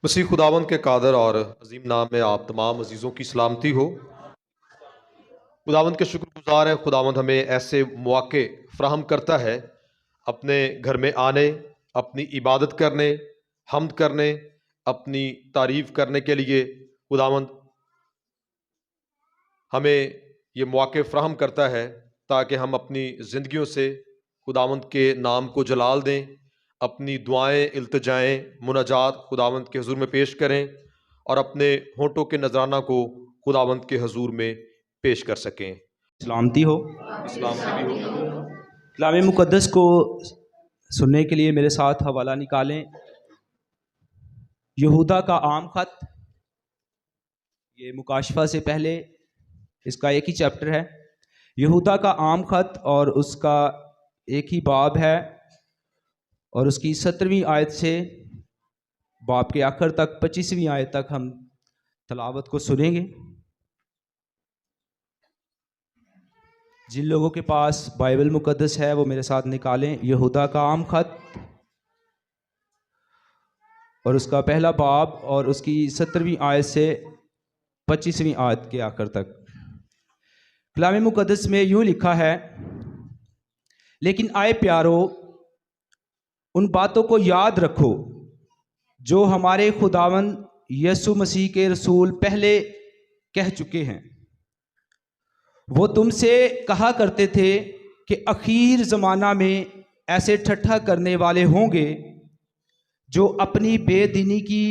مسیح خداوند کے قادر اور عظیم نام میں آپ تمام عزیزوں کی سلامتی ہو۔ خداوند کے شکر گزار ہیں۔ خداوند ہمیں ایسے مواقع فراہم کرتا ہے اپنے گھر میں آنے، اپنی عبادت کرنے، حمد کرنے، اپنی تعریف کرنے کے لیے خداوند ہمیں یہ مواقع فراہم کرتا ہے تاکہ ہم اپنی زندگیوں سے خداوند کے نام کو جلال دیں، اپنی دعائیں، التجائیں، مناجات خداوند کے حضور میں پیش کریں اور اپنے ہونٹوں کے نذرانہ کو خداوند کے حضور میں پیش کر سکیں۔ سلامتی ہو۔ سلامتی بھی ہو۔ کلام مقدس کو سننے کے لیے میرے ساتھ حوالہ نکالیں۔ یہودا کا عام خط، یہ مکاشفہ سے پہلے اس کا ایک ہی چیپٹر ہے۔ یہودا کا عام خط اور اس کا ایک ہی باب ہے، اور اس کی 17ویں آیت سے باب کے آخر تک 25ویں آیت تک ہم تلاوت کو سنیں گے۔ جن لوگوں کے پاس بائبل مقدس ہے وہ میرے ساتھ نکالیں۔ یہودا کا عام خط اور اس کا پہلا باب اور اس کی 17ویں آیت سے 25ویں آیت کے آخر تک۔ کلام مقدس میں یوں لکھا ہے: لیکن آئے پیارو، ان باتوں کو یاد رکھو جو ہمارے خداوند یسوع مسیح کے رسول پہلے کہہ چکے ہیں۔ وہ تم سے کہا کرتے تھے کہ اخیر زمانہ میں ایسے ٹھٹھا کرنے والے ہوں گے جو اپنی بے دینی کی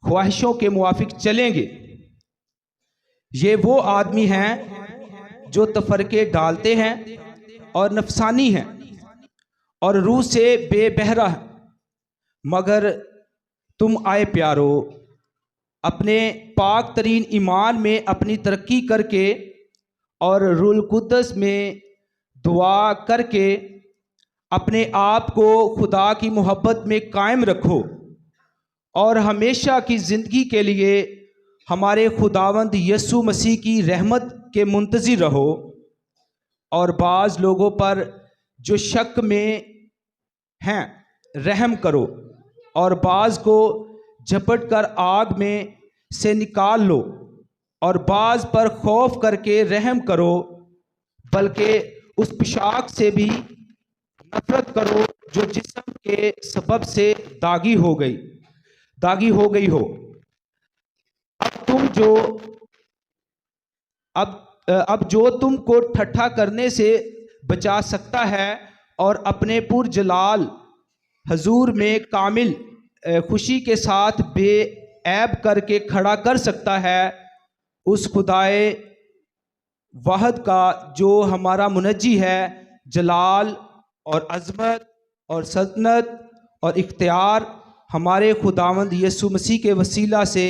خواہشوں کے موافق چلیں گے۔ یہ وہ آدمی ہیں جو تفرقے ڈالتے ہیں اور نفسانی ہیں اور روح سے بے بہرہ ہیں۔ مگر تم آئے پیارو، اپنے پاک ترین ایمان میں اپنی ترقی کر کے اور روح القدس میں دعا کر کے اپنے آپ کو خدا کی محبت میں قائم رکھو، اور ہمیشہ کی زندگی کے لیے ہمارے خداوند یسوع مسیح کی رحمت کے منتظر رہو۔ اور بعض لوگوں پر جو شک میں ہیں رحم کرو، اور بعض کو جھپٹ کر آگ میں سے نکال لو، اور بعض پر خوف کر کے رحم کرو، بلکہ اس پشاک سے بھی نفرت کرو جو جسم کے سبب سے داغی ہو گئی ہو۔ اب جو تم کو ٹھٹھا کرنے سے بچا سکتا ہے اور اپنے پر جلال حضور میں کامل خوشی کے ساتھ بے عیب کر کے کھڑا کر سکتا ہے، اس خدائے واحد کا جو ہمارا منجی ہے، جلال اور عظمت اور سلطنت اور اختیار ہمارے خداوند یسوع مسیح کے وسیلہ سے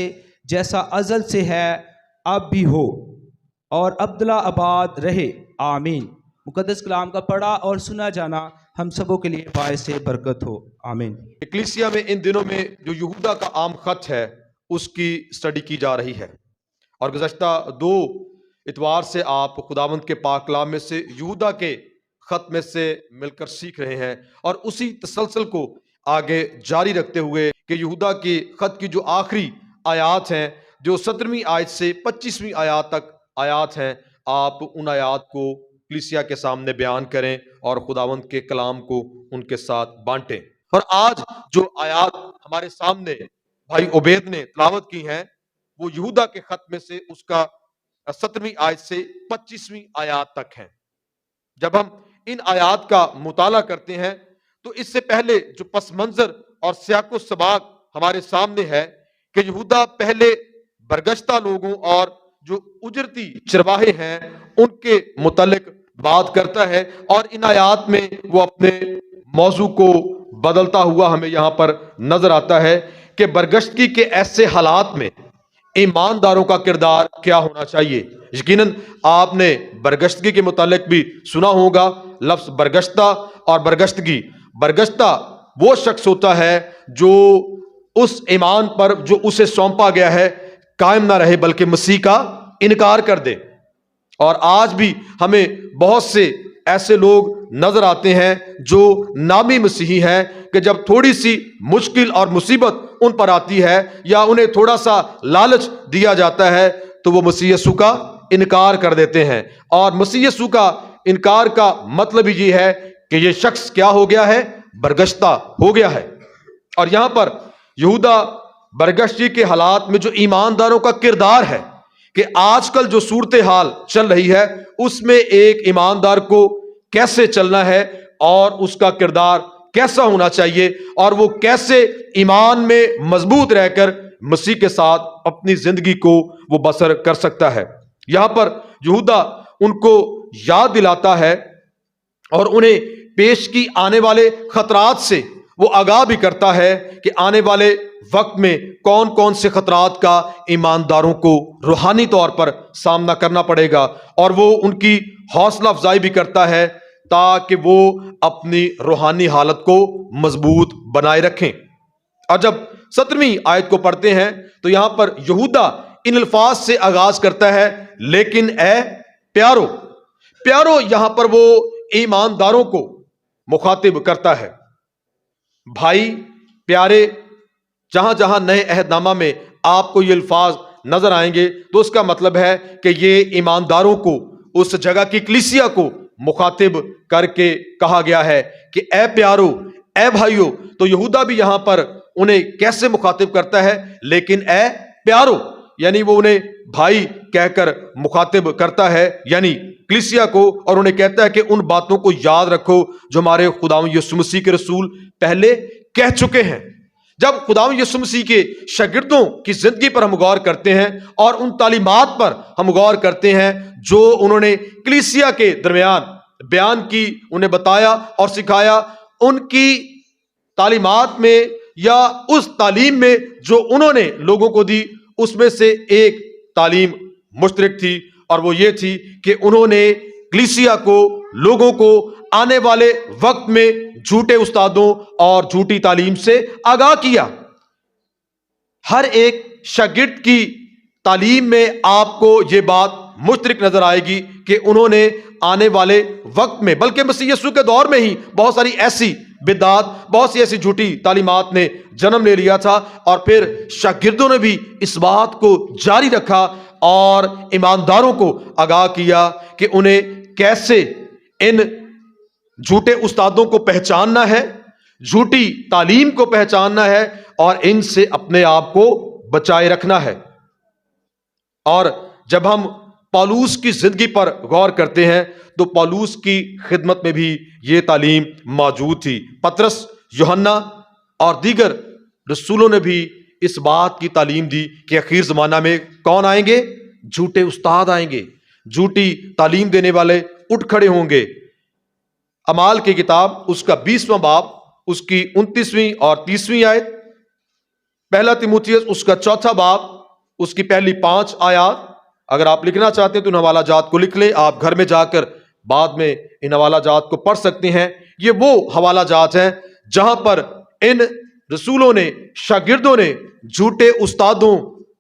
جیسا ازل سے ہے، اب بھی ہو اور ابدلا آباد رہے، آمین۔ مقدس کلام کا پڑھا اور سنا جانا ہم سبوں کے لیے باعث برکت ہو، آمین۔ اکلیسیا میں ان دنوں میں جو یہودا کا عام خط ہے اس کی سٹڈی کی جا رہی ہے، اور گزشتہ 2 اتوار سے آپ خداوند کے پاک کلام میں سے یہودا کے خط میں سے مل کر سیکھ رہے ہیں، اور اسی تسلسل کو آگے جاری رکھتے ہوئے کہ یہودا کے خط کی جو آخری آیات ہیں، جو 17ویں آیت سے 25ویں آیات تک آیات ہیں، آپ ان آیات کو کلیسیا کے سامنے بیان کریں اور خداوند کے کلام کو ان کے ساتھ بانٹیں۔ اور آج جو آیات ہمارے سامنے بھائی عبید نے تلاوت کی ہیں وہ یہودا کے خط میں سے اس کا 17ویں آیت سے 25ویں آیات تک ہیں۔ جب ہم ان آیات کا مطالعہ کرتے ہیں تو اس سے پہلے جو پس منظر اور سیاق و سباق ہمارے سامنے ہے کہ یہودا پہلے برگشتہ لوگوں اور جو اجرتی چرواہے ہیں ان کے متعلق بات کرتا ہے، اور ان آیات میں وہ اپنے موضوع کو بدلتا ہوا ہمیں یہاں پر نظر آتا ہے کہ برگشتگی کے ایسے حالات میں ایمانداروں کا کردار کیا ہونا چاہیے۔ یقیناً آپ نے برگشتگی کے متعلق بھی سنا ہوگا لفظ برگشتہ اور برگشتگی۔ برگشتہ وہ شخص ہوتا ہے جو اس ایمان پر جو اسے سونپا گیا ہے قائم نہ رہے بلکہ مسیح کا انکار کر دے۔ اور آج بھی ہمیں بہت سے ایسے لوگ نظر آتے ہیں جو نامی مسیحی ہیں کہ جب تھوڑی سی مشکل اور مصیبت ان پر آتی ہے یا انہیں تھوڑا سا لالچ دیا جاتا ہے تو وہ مسیح یسوع کا انکار کر دیتے ہیں. اور مسیح یسوع کا انکار کا مطلب یہ ہے کہ یہ شخص کیا ہو گیا ہے؟ برگشتہ ہو گیا ہے. اور یہاں پر یہودا برگشتی کے حالات میں جو ایمانداروں کا کردار ہے کہ آج کل جو صورتحال چل رہی ہے اس میں ایک ایماندار کو کیسے چلنا ہے اور اس کا کردار کیسا ہونا چاہیے اور وہ کیسے ایمان میں مضبوط رہ کر مسیح کے ساتھ اپنی زندگی کو وہ بسر کر سکتا ہے. یہاں پر یہودا ان کو یاد دلاتا ہے اور انہیں پیش کی آنے والے خطرات سے وہ آگاہ بھی کرتا ہے کہ آنے والے وقت میں کون کون سے خطرات کا ایمانداروں کو روحانی طور پر سامنا کرنا پڑے گا، اور وہ ان کی حوصلہ افزائی بھی کرتا ہے تاکہ وہ اپنی روحانی حالت کو مضبوط بنائے رکھیں. اور جب 17ویں آیت کو پڑھتے ہیں تو یہاں پر یہودا ان الفاظ سے آغاز کرتا ہے، لیکن اے پیارو. پیارو یہاں پر وہ ایمانداروں کو مخاطب کرتا ہے. بھائی، پیارے، جہاں جہاں نئے عہد نامہ میں آپ کو یہ الفاظ نظر آئیں گے تو اس کا مطلب ہے کہ یہ ایمانداروں کو، اس جگہ کی کلیسیا کو مخاطب کر کے کہا گیا ہے کہ اے پیارو، اے بھائیو. تو یہودا بھی یہاں پر انہیں کیسے مخاطب کرتا ہے؟ لیکن اے پیارو، یعنی وہ انہیں بھائی کہہ کر مخاطب کرتا ہے، یعنی کلیسیا کو، اور انہیں کہتا ہے کہ ان باتوں کو یاد رکھو جو ہمارے خداوند یسوع مسیح کے رسول پہلے کہہ چکے ہیں. جب خداوند یسوع مسیح کے شاگردوں کی زندگی پر ہم غور کرتے ہیں اور ان تعلیمات پر ہم غور کرتے ہیں جو انہوں نے کلیسیا کے درمیان بیان کی، انہیں بتایا اور سکھایا، ان کی تعلیمات میں یا اس تعلیم میں جو انہوں نے لوگوں کو دی، اس میں سے ایک تعلیم مشترک تھی، اور وہ یہ تھی کہ انہوں نے کلیسیا کو، لوگوں کو آنے والے وقت میں جھوٹے استادوں اور جھوٹی تعلیم سے آگاہ کیا. ہر ایک شاگرد کی تعلیم میں آپ کو یہ بات مشترک نظر آئے گی کہ انہوں نے آنے والے وقت میں، بلکہ مسیح یسوع کے دور میں ہی بہت ساری ایسی بدعات، بہت سی ایسی جھوٹی تعلیمات نے جنم لے لیا تھا، اور پھر شاگردوں نے بھی اس بات کو جاری رکھا اور ایمانداروں کو آگاہ کیا کہ انہیں کیسے ان جھوٹے استادوں کو پہچاننا ہے، جھوٹی تعلیم کو پہچاننا ہے اور ان سے اپنے آپ کو بچائے رکھنا ہے. اور جب ہم پولوس کی زندگی پر غور کرتے ہیں تو پولوس کی خدمت میں بھی یہ تعلیم موجود تھی. پطرس، یوحنا اور دیگر رسولوں نے بھی اس بات کی تعلیم دی کہ اخیر زمانہ میں کون آئیں گے؟ جھوٹے استاد آئیں گے، جھوٹی تعلیم دینے والے اٹھ کھڑے ہوں گے. اعمال کی کتاب اس کا 20واں باب، اس کی 29ویں اور 30ویں آیت، پہلا تیموتھیوس اس کا 4تھا باب، اس کی پہلی 5 آیات. اگر آپ لکھنا چاہتے ہیں تو ان حوالہ جات کو لکھ لیں، آپ گھر میں جا کر بعد میں ان حوالہ جات کو پڑھ سکتے ہیں. یہ وہ حوالہ جات ہیں جہاں پر ان رسولوں نے، شاگردوں نے جھوٹے استادوں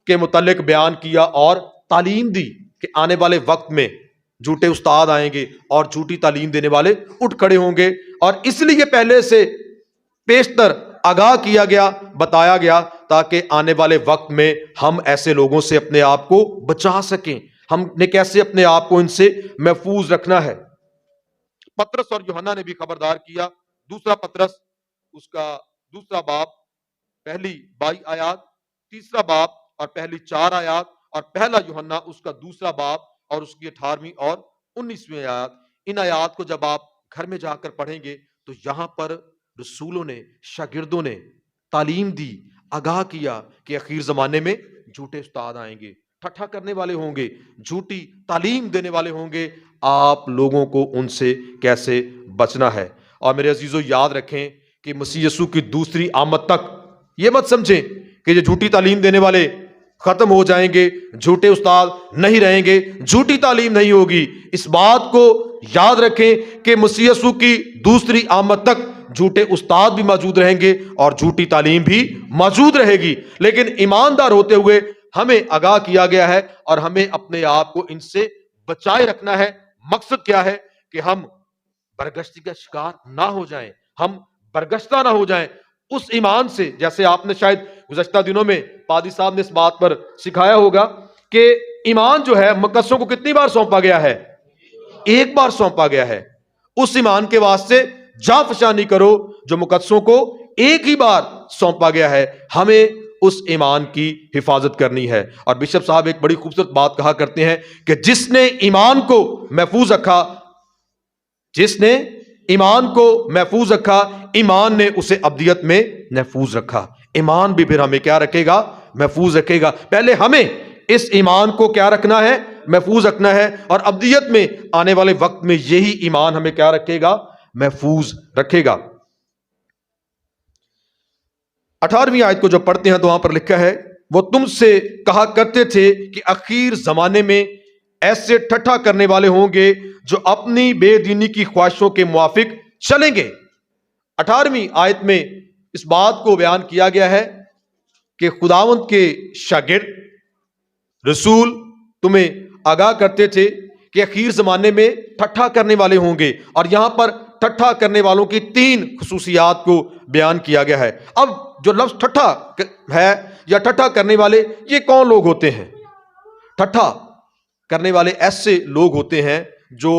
کے متعلق بیان کیا اور تعلیم دی کہ آنے والے وقت میں جھوٹے استاد آئیں گے اور جھوٹی تعلیم دینے والے اٹھ کھڑے ہوں گے، اور اس لیے پہلے سے پیشتر آگاہ کیا گیا، بتایا گیا، تاکہ آنے والے وقت میں ہم ایسے لوگوں سے اپنے آپ کو بچا سکیں، ہم نے کیسے اپنے آپ کو ان سے محفوظ رکھنا ہے. پطرس اور یوحنا نے بھی خبردار کیا. دوسرا پطرس اس کا 2 باب، پہلی 22 آیات، تیسرا باب اور پہلی 4 آیات، اور پہلا یوحنا اس کا 2 باب اور اس کی 18ویں اور 19ویں آیات. ان آیات کو جب آپ گھر میں جا کر پڑھیں گے تو یہاں پر رسولوں نے، شاگردوں نے تعلیم دی، آگاہ کیا کہ اخیر زمانے میں جھوٹے استاد آئیں گے، ٹھٹھا کرنے والے ہوں گے، جھوٹی تعلیم دینے والے ہوں گے. آپ لوگوں کو ان سے کیسے بچنا ہے. اور میرے عزیزو، یاد رکھیں کہ مسیح یسوع کی دوسری آمد تک یہ مت سمجھیں کہ یہ جھوٹی تعلیم دینے والے ختم ہو جائیں گے، جھوٹے استاد نہیں رہیں گے، جھوٹی تعلیم نہیں ہوگی. اس بات کو یاد رکھیں کہ مسیح یسوع کی دوسری آمد تک جھوٹے استاد بھی موجود رہیں گے اور جھوٹی تعلیم بھی موجود رہے گی، لیکن ایماندار ہوتے ہوئے ہمیں آگاہ کیا گیا ہے اور ہمیں اپنے آپ کو ان سے بچائے رکھنا ہے. مقصد کیا ہے؟ کہ ہم برگشتی کا شکار نہ ہو جائیں، ہم برگشتہ نہ ہو جائیں اس ایمان سے. جیسے آپ نے شاید گزشتہ دنوں میں پادری صاحب نے اس بات پر سکھایا ہوگا کہ ایمان جو ہے مقدسوں کو کتنی بار سونپا گیا ہے؟ ایک بار سونپا گیا ہے. اس ایمان کے واسطے جاں فشانی کرو جو مقدسوں کو ایک ہی بار سونپا گیا ہے. ہمیں اس ایمان کی حفاظت کرنی ہے. اور بشپ صاحب ایک بڑی خوبصورت بات کہا کرتے ہیں کہ جس نے ایمان کو محفوظ رکھا، جس نے ایمان کو محفوظ رکھا، ایمان نے اسے ابدیت میں محفوظ رکھا. ایمان بھی پھر ہمیں کیا رکھے گا؟ محفوظ رکھے گا. پہلے ہمیں اس ایمان کو کیا رکھنا ہے؟ محفوظ رکھنا ہے. اور ابدیت میں آنے والے وقت میں یہی ایمان ہمیں کیا رکھے گا؟ محفوظ رکھے گا. 18ویں آیت کو جو پڑھتے ہیں تو وہاں پر لکھا ہے، وہ تم سے کہا کرتے تھے کہ اخیر زمانے میں ایسے ٹھٹھا کرنے والے ہوں گے جو اپنی بے دینی کی خواہشوں کے موافق چلیں گے. 18ویں آیت میں اس بات کو بیان کیا گیا ہے کہ خداوند کے شاگرد رسول تمہیں آگاہ کرتے تھے کہ اخیر زمانے میں ٹھٹھا کرنے والے ہوں گے. اور یہاں پر ٹھٹھا کرنے والوں کی 3 خصوصیات کو بیان کیا گیا ہے. اب جو لفظ ٹھٹھا ہے یا ٹھٹھا کرنے والے، یہ کون لوگ ہوتے ہیں؟ ٹھٹھا کرنے والے ایسے لوگ ہوتے ہیں جو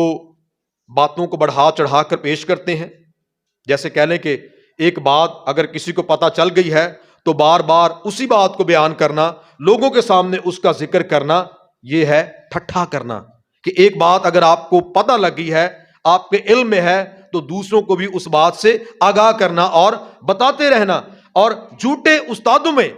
باتوں کو بڑھا چڑھا کر پیش کرتے ہیں. جیسے کہہ لیں کہ ایک بات اگر کسی کو پتہ چل گئی ہے تو بار بار اسی بات کو بیان کرنا، لوگوں کے سامنے اس کا ذکر کرنا، یہ ہے ٹھٹھا کرنا. کہ ایک بات اگر آپ کو پتہ لگی ہے، آپ کے علم میں ہے، تو دوسروں کو بھی اس بات سے آگاہ کرنا اور بتاتے رہنا. اور جھوٹے استادوں میں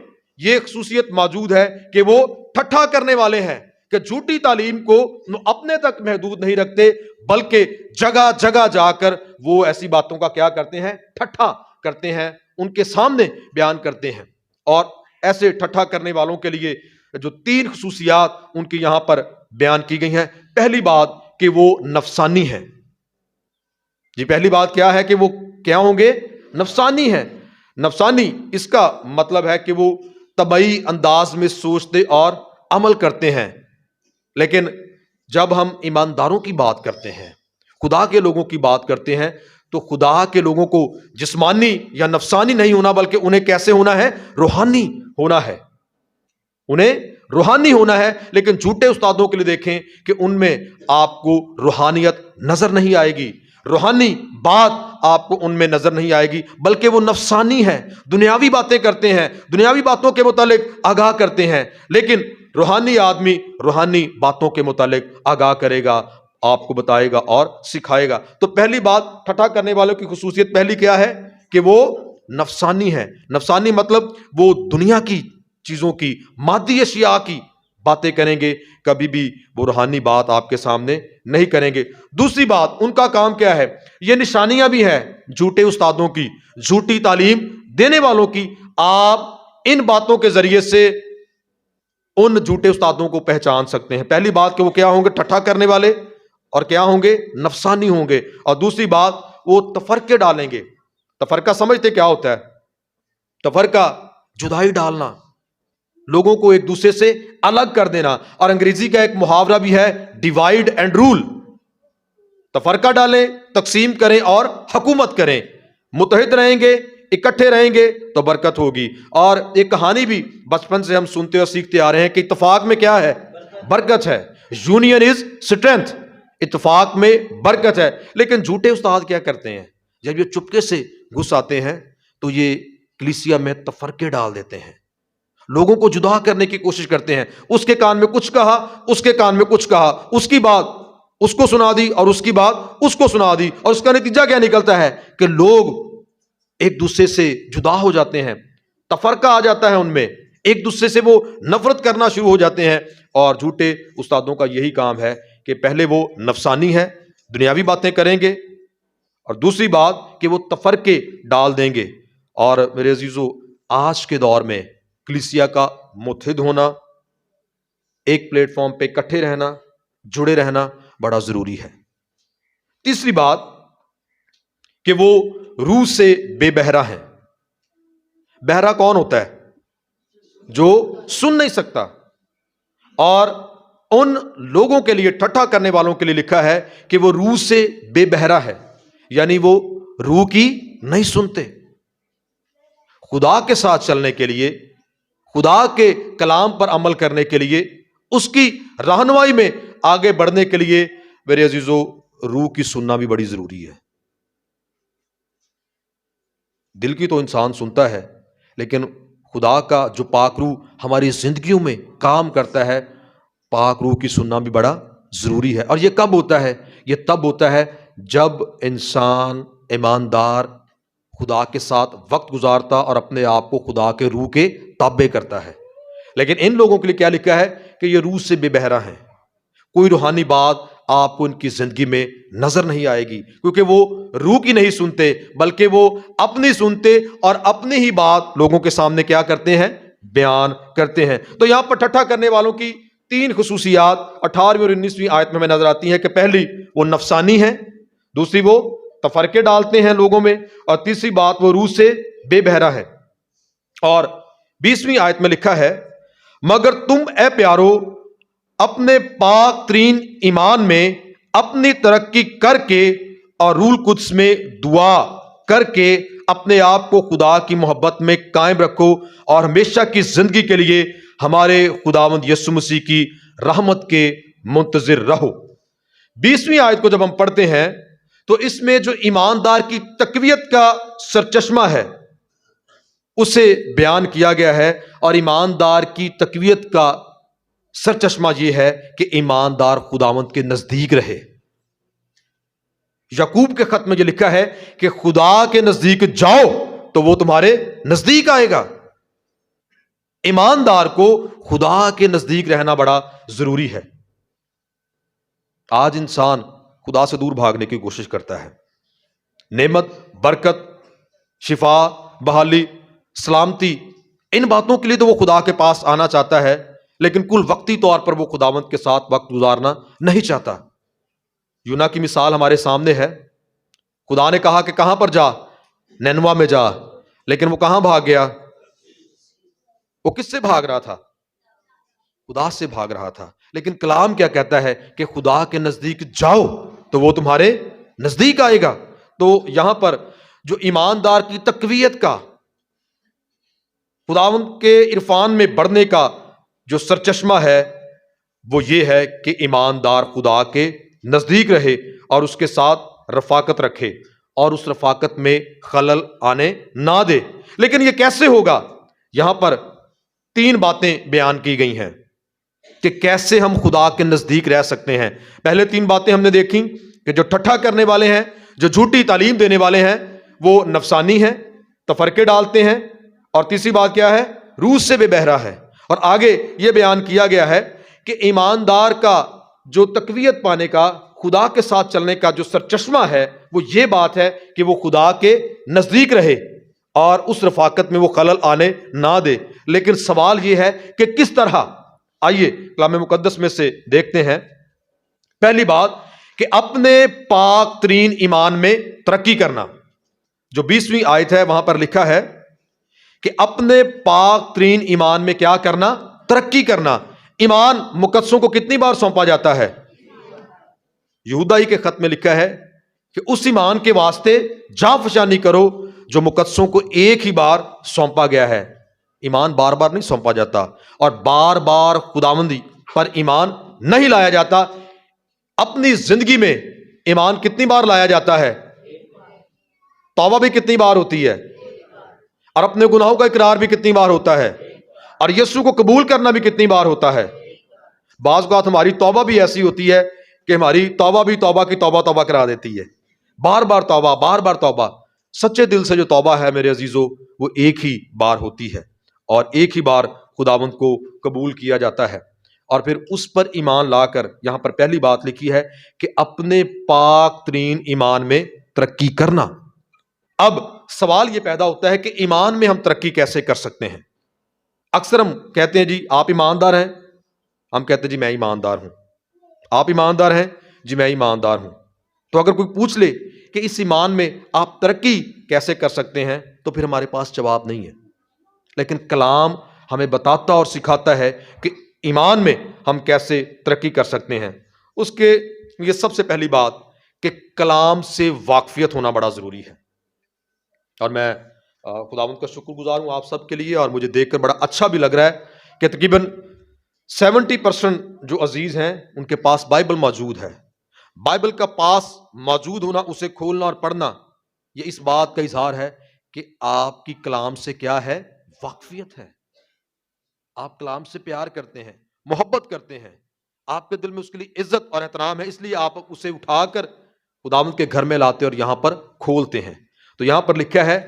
یہ خصوصیت موجود ہے کہ وہ ٹھٹھا کرنے والے ہیں، کہ جھوٹی تعلیم کو اپنے تک محدود نہیں رکھتے بلکہ جگہ جگہ جا کر وہ ایسی باتوں کا کیا کرتے ہیں؟ ٹھٹھا کرتے ہیں، ان کے سامنے بیان کرتے ہیں. اور ایسے ٹھٹھا کرنے والوں کے لیے جو 3 خصوصیات ان کی یہاں پر بیان کی گئی ہیں. پہلی بات کہ وہ نفسانی ہیں. جی پہلی بات کیا ہے کہ وہ کیا ہوں گے؟ نفسانی ہیں. نفسانی اس کا مطلب ہے کہ وہ طبعی انداز میں سوچتے اور عمل کرتے ہیں. لیکن جب ہم ایمانداروں کی بات کرتے ہیں، خدا کے لوگوں کی بات کرتے ہیں، تو خدا کے لوگوں کو جسمانی یا نفسانی نہیں ہونا بلکہ انہیں کیسے ہونا ہے؟ روحانی ہونا ہے. انہیں روحانی ہونا ہے. لیکن جھوٹے استادوں کے لیے دیکھیں کہ ان میں آپ کو روحانیت نظر نہیں آئے گی، روحانی بات آپ کو ان میں نظر نہیں آئے گی، بلکہ وہ نفسانی ہے، دنیاوی باتیں کرتے ہیں، دنیاوی باتوں کے متعلق آگاہ کرتے ہیں. لیکن روحانی آدمی روحانی باتوں کے متعلق آگاہ کرے گا، آپ کو بتائے گا اور سکھائے گا. تو پہلی بات ٹھٹھا کرنے والوں کی خصوصیت پہلی کیا ہے؟ کہ وہ نفسانی ہے. نفسانی مطلب وہ دنیا کی چیزوں کی، مادی اشیاء کی باتیں کریں گے، کبھی بھی وہ روحانی بات آپ کے سامنے نہیں کریں گے. دوسری بات، ان کا کام کیا ہے؟ یہ نشانیاں بھی ہیں جھوٹے استادوں کی، جھوٹی تعلیم دینے والوں کی. آپ ان باتوں کے ذریعے سے ان جھوٹے استادوں کو پہچان سکتے ہیں. پہلی بات کہ وہ کیا ہوں گے؟ ٹھٹھا کرنے والے. اور کیا ہوں گے؟ نفسانی ہوں گے. اور دوسری بات، وہ تفرقے ڈالیں گے. تفرقہ سمجھتے کیا ہوتا ہے؟ تفرقہ جدائی ڈالنا، لوگوں کو ایک دوسرے سے الگ کر دینا. اور انگریزی کا ایک محاورہ بھی ہے، ڈیوائیڈ اینڈ رول. تفرقہ ڈالیں، تقسیم کریں اور حکومت کریں. متحد رہیں گے، اکٹھے رہیں گے تو برکت ہوگی. اور ایک کہانی بھی بچپن سے ہم سنتے اور سیکھتے آ رہے ہیں کہ اتفاق میں کیا ہے؟ برکت ہے. Union is strength. اتفاق میں برکت ہے. لیکن جھوٹے استاد کیا کرتے ہیں؟ جب یہ چپکے سے گھس آتے ہیں تو یہ کلیسیا میں تفرقے ڈال دیتے ہیں، لوگوں کو جدا کرنے کی کوشش کرتے ہیں. اس کے کان میں کچھ کہا، اس کے کان میں کچھ کہا، اس کی بات اس کو سنا دی اور اس کی بات اس کو سنا دی. اور اس کا نتیجہ کیا نکلتا ہے؟ کہ لوگ ایک دوسرے سے جدا ہو جاتے ہیں، تفرقہ آ جاتا ہے ان میں، ایک دوسرے سے وہ نفرت کرنا شروع ہو جاتے ہیں. اور جھوٹے استادوں کا یہی کام ہے کہ پہلے وہ نفسانی ہے، دنیاوی باتیں کریں گے، اور دوسری بات کہ وہ تفرقے ڈال دیں گے. اور میرے عزیزو، آج کے دور میں کلیسیا کا متحد ہونا، ایک پلیٹ فارم پہ اکٹھے رہنا، جڑے رہنا بڑا ضروری ہے. تیسری بات کہ وہ روح سے بے بہرا ہیں. بہرا کون ہوتا ہے؟ جو سن نہیں سکتا. اور ان لوگوں کے لیے، ٹھٹھا کرنے والوں کے لیے لکھا ہے کہ وہ روح سے بے بہرا ہے، یعنی وہ روح کی نہیں سنتے. خدا کے ساتھ چلنے کے لیے خدا کے کلام پر عمل کرنے کے لیے، اس کی رہنمائی میں آگے بڑھنے کے لیے میرے عزیزو روح کی سننا بھی بڑی ضروری ہے۔ دل کی تو انسان سنتا ہے، لیکن خدا کا جو پاک روح ہماری زندگیوں میں کام کرتا ہے، پاک روح کی سننا بھی بڑا ضروری ہے۔ اور یہ کب ہوتا ہے؟ یہ تب ہوتا ہے جب انسان ایماندار خدا کے ساتھ وقت گزارتا اور اپنے آپ کو خدا کے روح کے تابع کرتا ہے۔ لیکن ان لوگوں کے لیے کیا لکھا ہے کہ یہ روح سے بے بہرا ہیں، کوئی روحانی بات آپ کو ان کی زندگی میں نظر نہیں آئے گی، کیونکہ وہ روح کی نہیں سنتے، بلکہ وہ اپنی سنتے اور اپنی ہی بات لوگوں کے سامنے کیا کرتے ہیں؟ بیان کرتے ہیں۔ تو یہاں پر ٹھٹھا کرنے والوں کی 3 خصوصیات 18ویں اور 19ویں آیت میں ہمیں نظر آتی ہیں کہ پہلی وہ نفسانی ہیں، دوسری وہ تفرقے ڈالتے ہیں لوگوں میں، اور تیسری بات وہ روح سے بے بہرا ہے۔ اور 20ویں آیت میں لکھا ہے، مگر تم اے پیارو اپنے پاک ترین ایمان میں اپنی ترقی کر کے اور روح القدس میں دعا کر کے اپنے آپ کو خدا کی محبت میں قائم رکھو اور ہمیشہ کی زندگی کے لیے ہمارے خداوند یسوع مسیح کی رحمت کے منتظر رہو۔ 20ویں آیت کو جب ہم پڑھتے ہیں تو اس میں جو ایماندار کی تقویت کا سرچشمہ ہے اسے بیان کیا گیا ہے، اور ایماندار کی تقویت کا سرچشمہ یہ ہے کہ ایماندار خداوند کے نزدیک رہے۔ یعقوب کے خط میں یہ لکھا ہے کہ خدا کے نزدیک جاؤ تو وہ تمہارے نزدیک آئے گا۔ ایماندار کو خدا کے نزدیک رہنا بڑا ضروری ہے۔ آج انسان خدا سے دور بھاگنے کی کوشش کرتا ہے۔ نعمت، برکت، شفا، بحالی، سلامتی، ان باتوں کے لیے تو وہ خدا کے پاس آنا چاہتا ہے، لیکن کل وقتی طور پر وہ خداوند کے ساتھ وقت گزارنا نہیں چاہتا۔ یونا کی مثال ہمارے سامنے ہے۔ خدا نے کہا کہ کہاں پر جا؟ نینوا میں جا، لیکن وہ کہاں بھاگ گیا؟ وہ کس سے بھاگ رہا تھا؟ خدا سے بھاگ رہا تھا۔ لیکن کلام کیا کہتا ہے کہ خدا کے نزدیک جاؤ تو وہ تمہارے نزدیک آئے گا۔ تو یہاں پر جو ایماندار کی تقویت کا، خداوند کے عرفان میں بڑھنے کا جو سرچشمہ ہے وہ یہ ہے کہ ایماندار خدا کے نزدیک رہے اور اس کے ساتھ رفاقت رکھے اور اس رفاقت میں خلل آنے نہ دے۔ لیکن یہ کیسے ہوگا؟ یہاں پر 3 باتیں بیان کی گئی ہیں کہ کیسے ہم خدا کے نزدیک رہ سکتے ہیں۔ پہلے 3 باتیں ہم نے دیکھی کہ جو ٹھٹھا کرنے والے ہیں، جو جھوٹی تعلیم دینے والے ہیں، وہ نفسانی ہیں، تفرقے ڈالتے ہیں، اور تیسری بات کیا ہے؟ روح سے بے بہرا ہے۔ اور آگے یہ بیان کیا گیا ہے کہ ایماندار کا جو تقویت پانے کا، خدا کے ساتھ چلنے کا جو سرچشمہ ہے وہ یہ بات ہے کہ وہ خدا کے نزدیک رہے اور اس رفاقت میں وہ خلل آنے نہ دے۔ لیکن سوال یہ ہے کہ کس طرح؟ آئیے کلام مقدس میں سے دیکھتے ہیں۔ پہلی بات کہ اپنے پاک ترین ایمان میں ترقی کرنا۔ جو 20ویں آیت ہے وہاں پر لکھا ہے کہ اپنے پاک ترین ایمان میں کیا کرنا؟ ترقی کرنا۔ ایمان مقدسوں کو کتنی بار سونپا جاتا ہے؟ یہودائی کے خط میں لکھا ہے کہ اس ایمان کے واسطے جاں فشانی کرو جو مقدسوں کو ایک ہی بار سونپا گیا ہے۔ ایمان بار بار نہیں سونپا جاتا، اور بار بار خداوندی پر ایمان نہیں لایا جاتا۔ اپنی زندگی میں ایمان کتنی بار لایا جاتا ہے؟ توبہ بھی کتنی بار ہوتی ہے، اور اپنے گناہوں کا اقرار بھی کتنی بار ہوتا ہے، اور یسوع کو قبول کرنا بھی کتنی بار ہوتا ہے۔ بعض اوقات ہماری توبہ بھی ایسی ہوتی ہے کہ ہماری توبہ بھی توبہ کی توبہ توبہ کرا دیتی ہے۔ بار بار توبہ، بار بار توبہ۔ سچے دل سے جو توبہ ہے میرے عزیزو وہ ایک ہی بار ہوتی ہے، اور ایک ہی بار خداوند کو قبول کیا جاتا ہے، اور پھر اس پر ایمان لا کر یہاں پر پہلی بات لکھی ہے کہ اپنے پاک ترین ایمان میں ترقی کرنا۔ اب سوال یہ پیدا ہوتا ہے کہ ایمان میں ہم ترقی کیسے کر سکتے ہیں؟ اکثر ہم کہتے ہیں جی آپ ایماندار ہیں، ہم کہتے ہیں جی میں ایماندار ہوں۔ آپ ایماندار ہیں؟ جی میں ایماندار ہوں۔ تو اگر کوئی پوچھ لے کہ اس ایمان میں آپ ترقی کیسے کر سکتے ہیں تو پھر ہمارے پاس جواب نہیں ہے۔ لیکن کلام ہمیں بتاتا اور سکھاتا ہے کہ ایمان میں ہم کیسے ترقی کر سکتے ہیں۔ اس کے یہ سب سے پہلی بات کہ کلام سے واقفیت ہونا بڑا ضروری ہے، اور میں خداوند کا شکر گزار ہوں آپ سب کے لیے، اور مجھے دیکھ کر بڑا اچھا بھی لگ رہا ہے کہ تقریباً 70% جو عزیز ہیں ان کے پاس بائبل موجود ہے۔ بائبل کا پاس موجود ہونا، اسے کھولنا اور پڑھنا، یہ اس بات کا اظہار ہے کہ آپ کی کلام سے کیا ہے؟ واقفیت ہے۔ آپ کلام سے پیار کرتے ہیں، محبت کرتے ہیں، آپ کے دل میں اس کے لیے عزت اور احترام ہے، اس لیے آپ اسے اٹھا کر خداوند کے گھر میں لاتے اور یہاں پر کھولتے ہیں۔ تو یہاں پر لکھا ہے،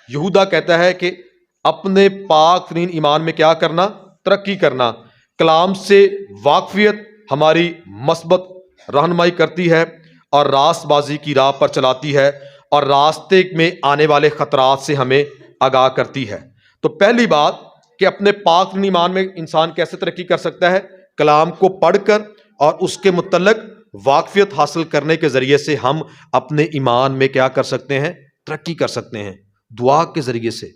یہودا کہتا ہے کہ اپنے پاک ترین ایمان میں کیا کرنا؟ ترقی کرنا۔ کلام سے واقفیت ہماری مثبت رہنمائی کرتی ہے اور راست بازی کی راہ پر چلاتی ہے، اور راستے میں آنے والے خطرات سے ہمیں آگاہ کرتی ہے۔ تو پہلی بات کہ اپنے پاک ترین ایمان میں انسان کیسے ترقی کر سکتا ہے؟ کلام کو پڑھ کر اور اس کے متعلق واقفیت حاصل کرنے کے ذریعے سے ہم اپنے ایمان میں کیا کر سکتے ہیں؟ ترقی کر سکتے ہیں۔ دعا کے ذریعے سے،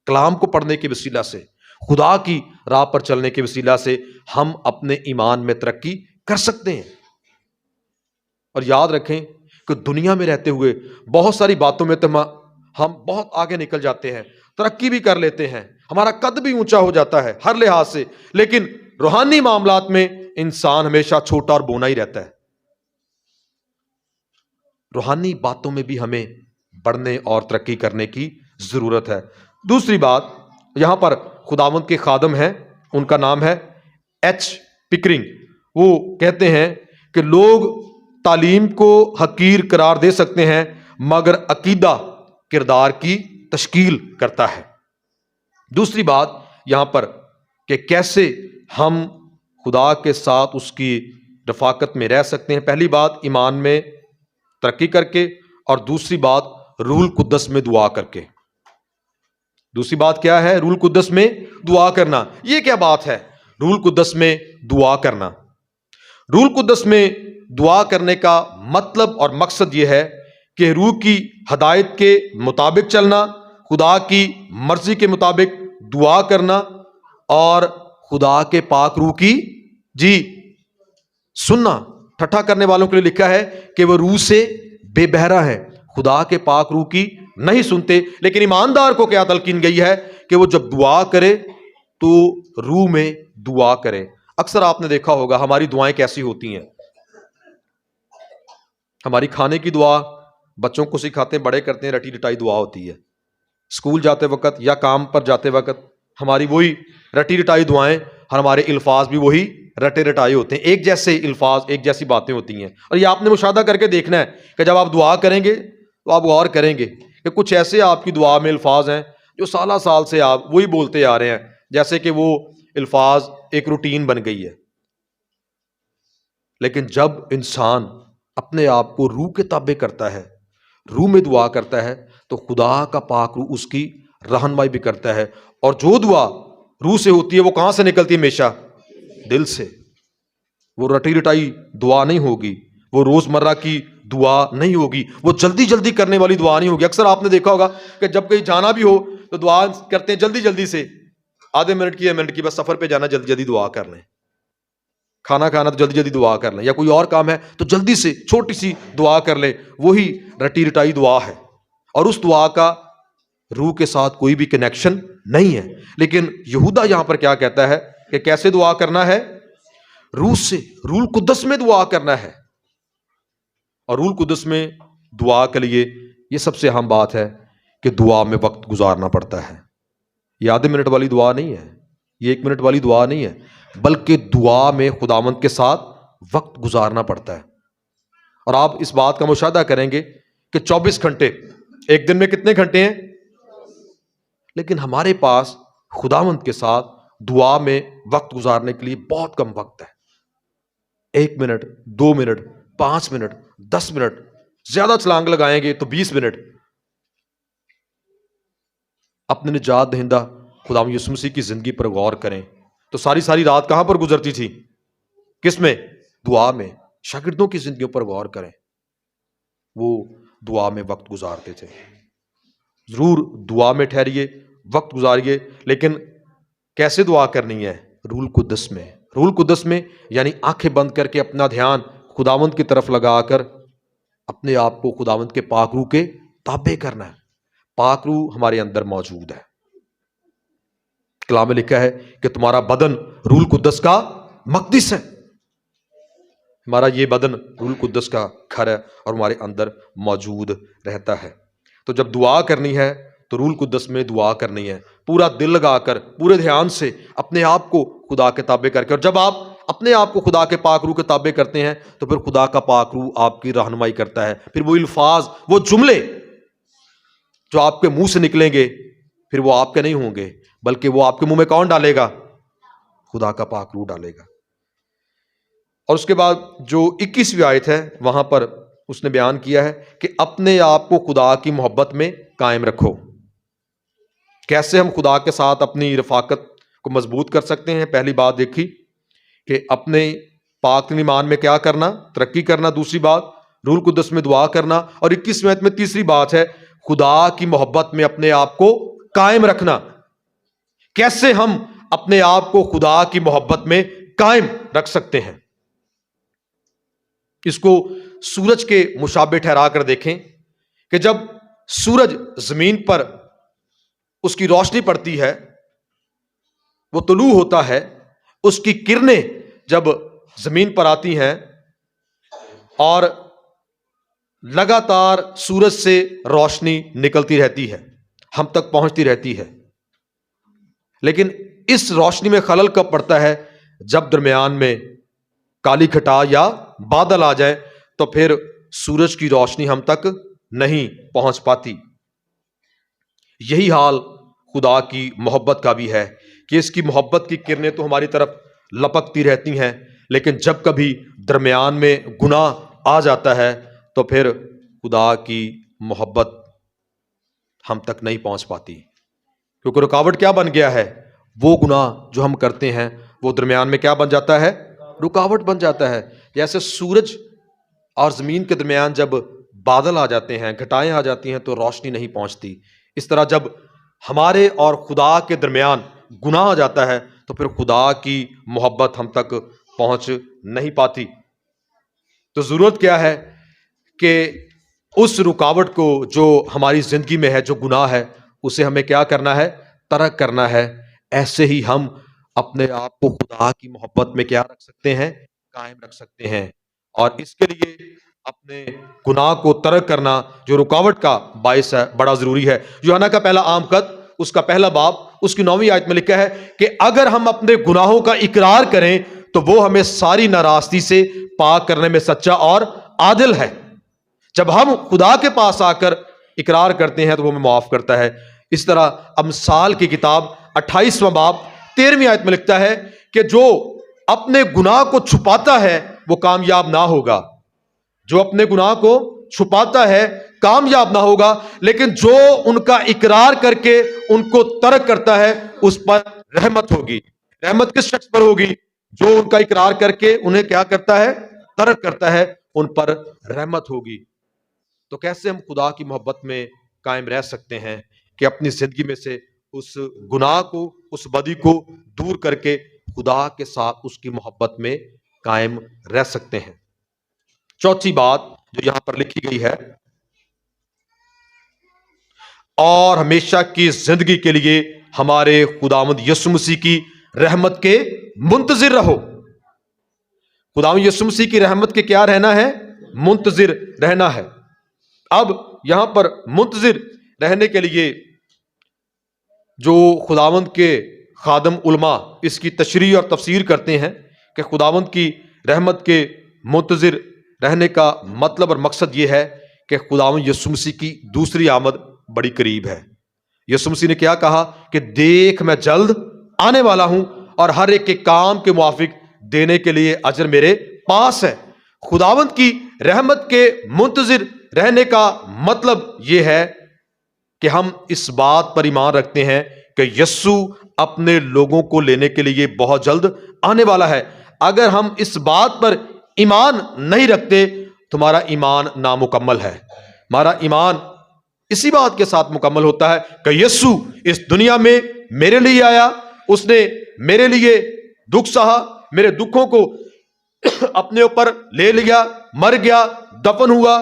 کلام کو پڑھنے کے وسیلہ سے، خدا کی راہ پر چلنے کے وسیلہ سے ہم اپنے ایمان میں ترقی کر سکتے ہیں۔ اور یاد رکھیں کہ دنیا میں رہتے ہوئے بہت ساری باتوں میں ہم بہت آگے نکل جاتے ہیں، ترقی بھی کر لیتے ہیں، ہمارا قد بھی اونچا ہو جاتا ہے ہر لحاظ سے، لیکن روحانی معاملات میں انسان ہمیشہ چھوٹا اور بونا ہی رہتا ہے۔ روحانی باتوں میں بھی ہمیں بڑھنے اور ترقی کرنے کی ضرورت ہے۔ دوسری بات، یہاں پر خداوند کے خادم ہیں، ان کا نام ہے ایچ پکرنگ۔ وہ کہتے ہیں کہ لوگ تعلیم کو حقیر قرار دے سکتے ہیں، مگر عقیدہ کردار کی تشکیل کرتا ہے۔ دوسری بات یہاں پر کہ کیسے ہم خدا کے ساتھ اس کی رفاقت میں رہ سکتے ہیں۔ پہلی بات ایمان میں ترقی کر کے، اور دوسری بات روح القدس میں دعا کر کے۔ دوسری بات کیا ہے؟ روح القدس میں دعا کرنا۔ یہ کیا بات ہے؟ روح القدس میں دعا کرنا۔ روح القدس میں دعا کرنے کا مطلب اور مقصد یہ ہے کہ روح کی ہدایت کے مطابق چلنا، خدا کی مرضی کے مطابق دعا کرنا، اور خدا کے پاک روح کی سننا۔ ٹھٹھا کرنے والوں کے لیے لکھا ہے کہ وہ روح سے بے بہرا ہے، خدا کے پاک روح کی نہیں سنتے۔ لیکن ایماندار کو کیا تلقین گئی ہے کہ وہ جب دعا کرے تو روح میں دعا کرے۔ اکثر آپ نے دیکھا ہوگا ہماری دعائیں کیسی ہوتی ہیں۔ ہماری کھانے کی دعا بچوں کو سکھاتے ہیں، بڑے کرتے ہیں، رٹی رٹائی دعا ہوتی ہے۔ اسکول جاتے وقت یا کام پر جاتے وقت ہماری وہی رٹی رٹائی دعائیں، اور ہمارے الفاظ بھی وہی رٹے رٹائے ہوتے ہیں، ایک جیسے الفاظ، ایک جیسی باتیں ہوتی ہیں۔ اور یہ آپ نے مشاہدہ کر کے دیکھنا ہے کہ جب آپ دعا کریں گے تو آپ غور کریں گے کہ کچھ ایسے آپ کی دعا میں الفاظ ہیں جو سالہ سال سے آپ وہی بولتے آ رہے ہیں، جیسے کہ وہ الفاظ ایک روٹین بن گئی ہے۔ لیکن جب انسان اپنے آپ کو روح کے تابع کرتا ہے، روح میں دعا کرتا ہے، تو خدا کا پاک روح اس کی رہنمائی بھی کرتا ہے، اور جو دعا روح سے ہوتی ہے وہ کہاں سے نکلتی ہے؟ ہمیشہ دل سے۔ وہ رٹی رٹائی دعا نہیں ہوگی، وہ روزمرہ کی دعا نہیں ہوگی، وہ جلدی جلدی کرنے والی دعا نہیں ہوگی۔ اکثر آپ نے دیکھا ہوگا کہ جب کہیں جانا بھی ہو تو دعا کرتے ہیں جلدی جلدی سے، آدھے منٹ کی یا منٹ کی، بس سفر پہ جانا جلدی جلدی دعا کر لیں، کھانا کھانا تو جلدی جلدی دعا کر لیں، یا کوئی اور کام ہے تو جلدی سے چھوٹی سی دعا کر لیں۔ وہی رٹی رٹائی دعا ہے، اور اس دعا کا روح کے ساتھ کوئی بھی کنیکشن نہیں ہے۔ لیکن یہودا یہاں پر کیا کہتا ہے کہ کیسے دعا کرنا ہے؟ روح سے، روح القدس میں دعا کرنا ہے۔ اور روح القدس میں دعا کے لیے یہ سب سے اہم بات ہے کہ دعا میں وقت گزارنا پڑتا ہے۔ یہ آدھے منٹ والی دعا نہیں ہے، یہ 1 منٹ والی دعا نہیں ہے، بلکہ دعا میں خداوند کے ساتھ وقت گزارنا پڑتا ہے۔ اور آپ اس بات کا مشاہدہ کریں گے کہ 24 گھنٹے، ایک دن میں کتنے گھنٹے ہیں؟ لیکن ہمارے پاس خداوند کے ساتھ دعا میں وقت گزارنے کے لیے بہت کم وقت ہے۔ 1 منٹ، 2 منٹ، 5 منٹ، 10 منٹ، زیادہ چھلانگ لگائیں گے تو 20 منٹ۔ اپنے نجات دہندہ خداوند یسوع مسیح کی زندگی پر غور کریں تو ساری رات کہاں پر گزرتی تھی؟ کس میں؟ دعا میں۔ شاگردوں کی زندگیوں پر غور کریں، وہ دعا میں وقت گزارتے تھے۔ ضرور دعا میں ٹھہریے، وقت گزاریے، لیکن کیسے دعا کرنی ہے؟ روح القدس میں۔ روح القدس میں یعنی آنکھیں بند کر کے اپنا دھیان خداوند کی طرف لگا کر اپنے آپ کو خداوند کے پاک روح کے تابع کرنا ہے۔ پاک روح ہمارے اندر موجود ہے۔ کلام میں لکھا ہے کہ تمہارا بدن روح القدس کا مقدس ہے۔ ہمارا یہ بدن روح القدس کا گھر ہے اور ہمارے اندر موجود رہتا ہے۔ تو جب دعا کرنی ہے تو روح القدس میں دعا کرنی ہے، پورا دل لگا کر، پورے دھیان سے اپنے آپ کو خدا کے تابع کر کے۔ اور جب آپ اپنے آپ کو خدا کے پاک روح کے تابع کرتے ہیں تو پھر خدا کا پاک روح آپ کی رہنمائی کرتا ہے۔ پھر وہ الفاظ، وہ جملے جو آپ کے منہ سے نکلیں گے پھر وہ آپ کے نہیں ہوں گے، بلکہ وہ آپ کے منہ میں کون ڈالے گا؟ خدا کا پاک روح ڈالے گا۔ اور اس کے بعد جو 21ویں آیت ہے وہاں پر اس نے بیان کیا ہے کہ اپنے آپ کو خدا کی محبت میں قائم رکھو۔ کیسے ہم خدا کے ساتھ اپنی رفاقت کو مضبوط کر سکتے ہیں؟ پہلی بات دیکھی کہ اپنے پاک ایمان میں کیا کرنا؟ ترقی کرنا۔ دوسری بات روح القدس میں دعا کرنا۔ اور 21ویں آیت میں تیسری بات ہے خدا کی محبت میں اپنے آپ کو قائم رکھنا۔ کیسے ہم اپنے آپ کو خدا کی محبت میں قائم رکھ سکتے ہیں؟ اس کو سورج کے مشابہ ٹھہرا کر دیکھیں کہ جب سورج زمین پر اس کی روشنی پڑتی ہے، وہ طلوع ہوتا ہے، اس کی کرنیں جب زمین پر آتی ہیں اور لگاتار سورج سے روشنی نکلتی رہتی ہے، ہم تک پہنچتی رہتی ہے، لیکن اس روشنی میں خلل کب پڑتا ہے؟ جب درمیان میں کالی گھٹا یا بادل آ جائے تو پھر سورج کی روشنی ہم تک نہیں پہنچ پاتی۔ یہی حال خدا کی محبت کا بھی ہے کہ اس کی محبت کی کرنیں تو ہماری طرف لپکتی رہتی ہیں، لیکن جب کبھی درمیان میں گناہ آ جاتا ہے تو پھر خدا کی محبت ہم تک نہیں پہنچ پاتی، کیونکہ رکاوٹ کیا بن گیا ہے؟ وہ گناہ جو ہم کرتے ہیں وہ درمیان میں کیا بن جاتا ہے؟ رکاوٹ بن جاتا ہے۔ جیسے سورج اور زمین کے درمیان جب بادل آ جاتے ہیں، گھٹائیں آ جاتی ہیں تو روشنی نہیں پہنچتی، اس طرح جب ہمارے اور خدا کے درمیان گناہ آ جاتا ہے تو پھر خدا کی محبت ہم تک پہنچ نہیں پاتی۔ تو ضرورت کیا ہے کہ اس رکاوٹ کو جو ہماری زندگی میں ہے، جو گناہ ہے، اسے ہمیں کیا کرنا ہے؟ ترک کرنا ہے۔ ایسے ہی ہم اپنے آپ کو خدا کی محبت میں کیا رکھ سکتے ہیں؟ قائم رکھ سکتے ہیں۔ اور اس کے لیے اپنے گناہ کو ترک کرنا جو رکاوٹ کا باعث ہے بڑا ضروری ہے۔ یوحنا کا پہلا عام خط اس کا پہلا باب اس کی 9ویں آیت میں لکھا ہے کہ اگر ہم اپنے گناہوں کا اقرار کریں تو وہ ہمیں ساری ناراستی سے پاک کرنے میں سچا اور عادل ہے۔ جب ہم خدا کے پاس آ کر اقرار کرتے ہیں تو وہ ہمیں معاف کرتا ہے۔ اس طرح امثال کی کتاب 28واں باب 13ویں آیت میں لکھتا ہے کہ جو اپنے گناہ کو چھپاتا ہے وہ کامیاب نہ ہوگا۔ جو اپنے گناہ کو چھپاتا ہے کامیاب نہ ہوگا، لیکن جو ان کا اقرار کر کے ان کو ترک کرتا ہے اس پر رحمت ہوگی۔ رحمت کس شخص پر ہوگی؟ جو ان کا اقرار کر کے انہیں کیا کرتا ہے؟ ترک کرتا ہے، ان پر رحمت ہوگی۔ تو کیسے ہم خدا کی محبت میں قائم رہ سکتے ہیں کہ اپنی زندگی میں سے اس گناہ کو، اس بدی کو دور کر کے خدا کے ساتھ اس کی محبت میں قائم رہ سکتے ہیں؟ چوتھی بات جو یہاں پر لکھی گئی ہے، اور ہمیشہ کی زندگی کے لیے ہمارے خداوند یسوع مسیح کی رحمت کے منتظر رہو۔ خداوند یسوع مسیح کی رحمت کے کیا رہنا ہے؟ منتظر رہنا ہے۔ اب یہاں پر منتظر رہنے کے لیے جو خداوند کے خادم علماء اس کی تشریح اور تفسیر کرتے ہیں کہ خداوند کی رحمت کے منتظر رہنے کا مطلب اور مقصد یہ ہے کہ خداوند یسوع مسیح کی دوسری آمد بڑی قریب ہے۔ یسوع مسیح نے کیا کہا کہ دیکھ میں جلد آنے والا ہوں اور ہر ایک کے کام کے موافق دینے کے لیے اجر میرے پاس ہے۔ خداوند کی رحمت کے منتظر رہنے کا مطلب یہ ہے کہ ہم اس بات پر ایمان رکھتے ہیں کہ یسوع اپنے لوگوں کو لینے کے لیے بہت جلد آنے والا ہے۔ اگر ہم اس بات پر ایمان نہیں رکھتے تمہارا ایمان نامکمل ہے۔ ہمارا ایمان اسی بات کے ساتھ مکمل ہوتا ہے کہ یسوع اس دنیا میں میرے لیے آیا، اس نے میرے لیے دکھ سہا، میرے دکھوں کو اپنے اوپر لے لیا، مر گیا، دفن ہوا،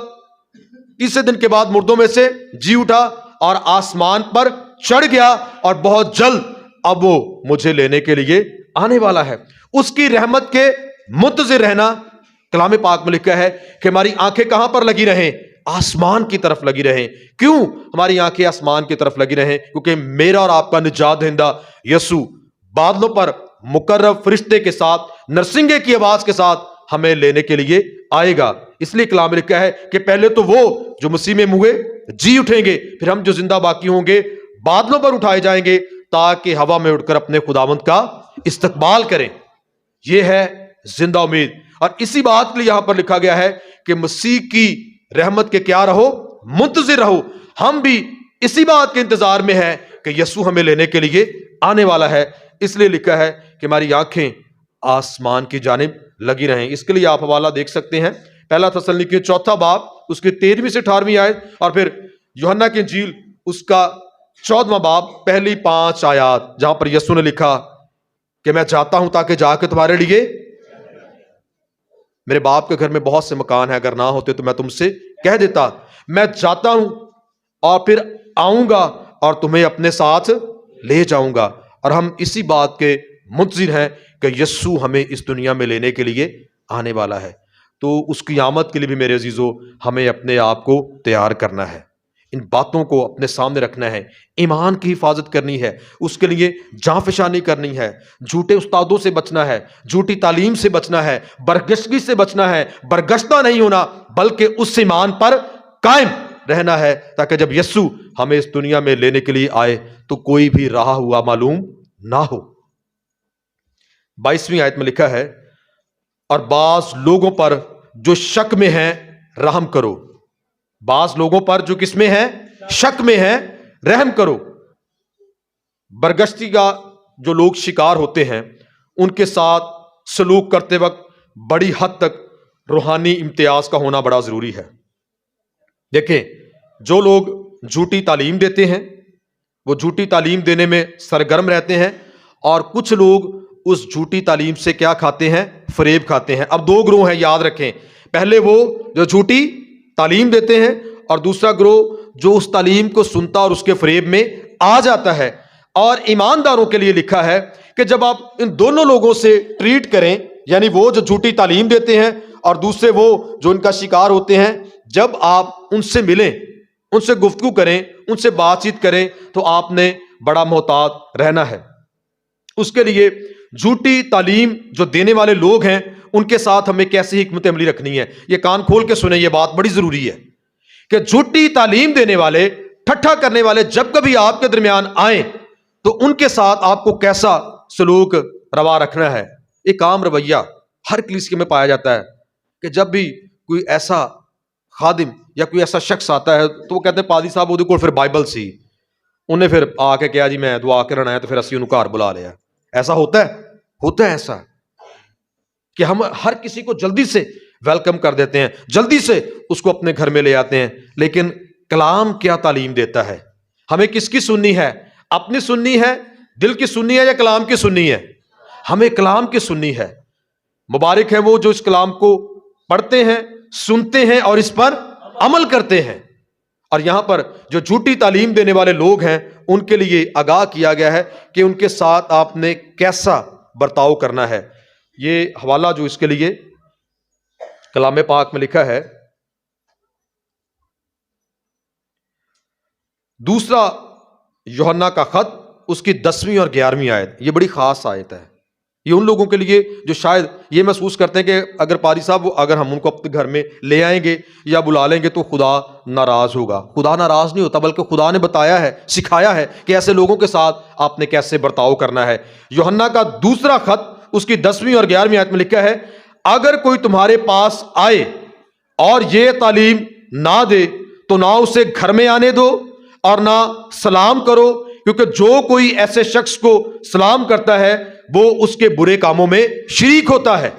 تیسرے دن کے بعد مردوں میں سے جی اٹھا اور آسمان پر چڑھ گیا اور بہت جلد اب وہ مجھے لینے کے لیے آنے والا ہے۔ اس کی رحمت کے منتظر رہنا، کلام پاک میں لکھا ہے کہ ہماری آنکھیں کہاں پر لگی رہیں؟ آسمان کی طرف لگی رہیں۔ کیوں ہماری آنکھیں آسمان کی طرف لگی رہیں؟ کیونکہ میرا اور آپ کا نجات دہندہ یسوع بادلوں پر مقرب فرشتے کے ساتھ نرسنگے کی آواز کے ساتھ ہمیں لینے کے لیے آئے گا۔ اس لیے کلام میں لکھا ہے کہ پہلے تو وہ جو مسیح میں ہوئے جی اٹھیں گے، پھر ہم جو زندہ باقی ہوں گے بادلوں پر اٹھائے جائیں گے تاکہ ہوا میں اٹھ کر اپنے خداوند کا استقبال کریں۔ یہ ہے زندہ امید، اور اسی بات کے لیے یہاں پر لکھا گیا ہے کہ مسیح کی رحمت کے کیا رہو؟ منتظر رہو۔ ہم بھی اسی بات کے انتظار میں ہیں کہ یسوع ہمیں لینے کے لیے آنے والا ہے۔ اس لیے لکھا ہے کہ ہماری آنکھیں آسمان کی جانب لگی رہیں۔ اس کے لیے آپ حوالہ دیکھ سکتے ہیں، پہلا تسلنیکی 4 باب اس کی 13 سے 18 آیت، اور پھر یوحنا کی انجیل اس کا 14 باب پہلی 5 آیات، جہاں پر یسوع نے لکھا کہ میں جاتا ہوں تاکہ جا کے تمہارے لیے، میرے باپ کے گھر میں بہت سے مکان ہیں، اگر نہ ہوتے تو میں تم سے کہہ دیتا۔ میں جاتا ہوں اور پھر آؤں گا اور تمہیں اپنے ساتھ لے جاؤں گا۔ اور ہم اسی بات کے منتظر ہیں کہ یسوع ہمیں اس دنیا میں لینے کے لیے آنے والا ہے۔ تو اس کی آمد کے لیے بھی میرے عزیزو ہمیں اپنے آپ کو تیار کرنا ہے، ان باتوں کو اپنے سامنے رکھنا ہے، ایمان کی حفاظت کرنی ہے، اس کے لیے جاں فشانی کرنی ہے، جھوٹے استادوں سے بچنا ہے، جھوٹی تعلیم سے بچنا ہے، برگشتگی سے بچنا ہے، برگشتہ نہیں ہونا بلکہ اس ایمان پر قائم رہنا ہے، تاکہ جب یسوع ہمیں اس دنیا میں لینے کے لیے آئے تو کوئی بھی رہا ہوا معلوم نہ ہو۔ 22ویں آیت میں لکھا ہے، اور بعض لوگوں پر جو شک میں ہیں رحم کرو۔ بعض لوگوں پر جو کس میں ہیں؟ شک میں ہیں، رحم کرو۔ برگشتی کا جو لوگ شکار ہوتے ہیں ان کے ساتھ سلوک کرتے وقت بڑی حد تک روحانی امتیاز کا ہونا بڑا ضروری ہے۔ دیکھیں، جو لوگ جھوٹی تعلیم دیتے ہیں وہ جھوٹی تعلیم دینے میں سرگرم رہتے ہیں، اور کچھ لوگ اس جھوٹی تعلیم سے کیا کھاتے ہیں؟ فریب کھاتے ہیں۔ اب 2 گروہ ہیں، یاد رکھیں، پہلے وہ جو جھوٹی تعلیم دیتے ہیں، اور دوسرا گروہ جو اس تعلیم کو سنتا اور اس کے فریب میں آ جاتا ہے۔ اور ایمانداروں کے لیے لکھا ہے کہ جب آپ ان دونوں لوگوں سے ٹریٹ کریں، یعنی وہ جو جھوٹی تعلیم دیتے ہیں اور دوسرے وہ جو ان کا شکار ہوتے ہیں، جب آپ ان سے ملیں، ان سے گفتگو کریں، ان سے بات چیت کریں، تو آپ نے بڑا محتاط رہنا ہے۔ اس کے لیے جھوٹی تعلیم جو دینے والے لوگ ہیں ان کے ساتھ ہمیں کیسی حکمت عملی رکھنی ہے، یہ کان کھول کے سنیں، یہ بات بڑی ضروری ہے کہ جھوٹی تعلیم دینے والے، ٹھٹھا کرنے والے جب کبھی آپ کے درمیان آئیں تو ان کے ساتھ آپ کو کیسا سلوک روا رکھنا ہے۔ ایک عام رویہ ہر کلیسیا میں پایا جاتا ہے کہ جب بھی کوئی ایسا خادم یا کوئی ایسا شخص آتا ہے تو وہ کہتے ہیں پادری صاحب وہ پھر بائبل سی انہیں پھر آ کے کیا جی میں دعا کرنا ہے تو پھر اسی انہوں گھر بلا لیا۔ ایسا ہوتا ہے ایسا کہ ہم ہر کسی کو جلدی سے ویلکم کر دیتے ہیں، جلدی سے اس کو اپنے گھر میں لے آتے ہیں، لیکن کلام کیا تعلیم دیتا ہے؟ ہمیں کس کی سننی ہے؟ اپنی سننی ہے، دل کی سننی ہے، یا کلام کی سننی ہے؟ ہمیں کلام کی سننی ہے۔ مبارک ہے وہ جو اس کلام کو پڑھتے ہیں، سنتے ہیں اور اس پر عمل کرتے ہیں۔ اور یہاں پر جو جھوٹی تعلیم دینے والے لوگ ہیں ان کے لیے آگاہ کیا گیا ہے کہ ان کے ساتھ آپ نے کیسا برتاؤ کرنا ہے۔ یہ حوالہ جو اس کے لیے کلام پاک میں لکھا ہے، دوسرا یوحنا کا خط اس کی 10ویں اور 11ویں آیت، یہ بڑی خاص آیت ہے۔ یہ ان لوگوں کے لیے جو شاید یہ محسوس کرتے ہیں کہ اگر پادری صاحب اگر ہم ان کو اپنے گھر میں لے آئیں گے یا بلا لیں گے تو خدا ناراض ہوگا۔ خدا ناراض نہیں ہوتا، بلکہ خدا نے بتایا ہے، سکھایا ہے کہ ایسے لوگوں کے ساتھ آپ نے کیسے برتاؤ کرنا ہے۔ یوحنا کا دوسرا خط اس کی 10ویں اور 11ویں آیت میں لکھا ہے، اگر کوئی تمہارے پاس آئے اور یہ تعلیم نہ دے تو نہ اسے گھر میں آنے دو اور نہ سلام کرو، کیونکہ جو کوئی ایسے شخص کو سلام کرتا ہے وہ اس کے برے کاموں میں شریک ہوتا ہے۔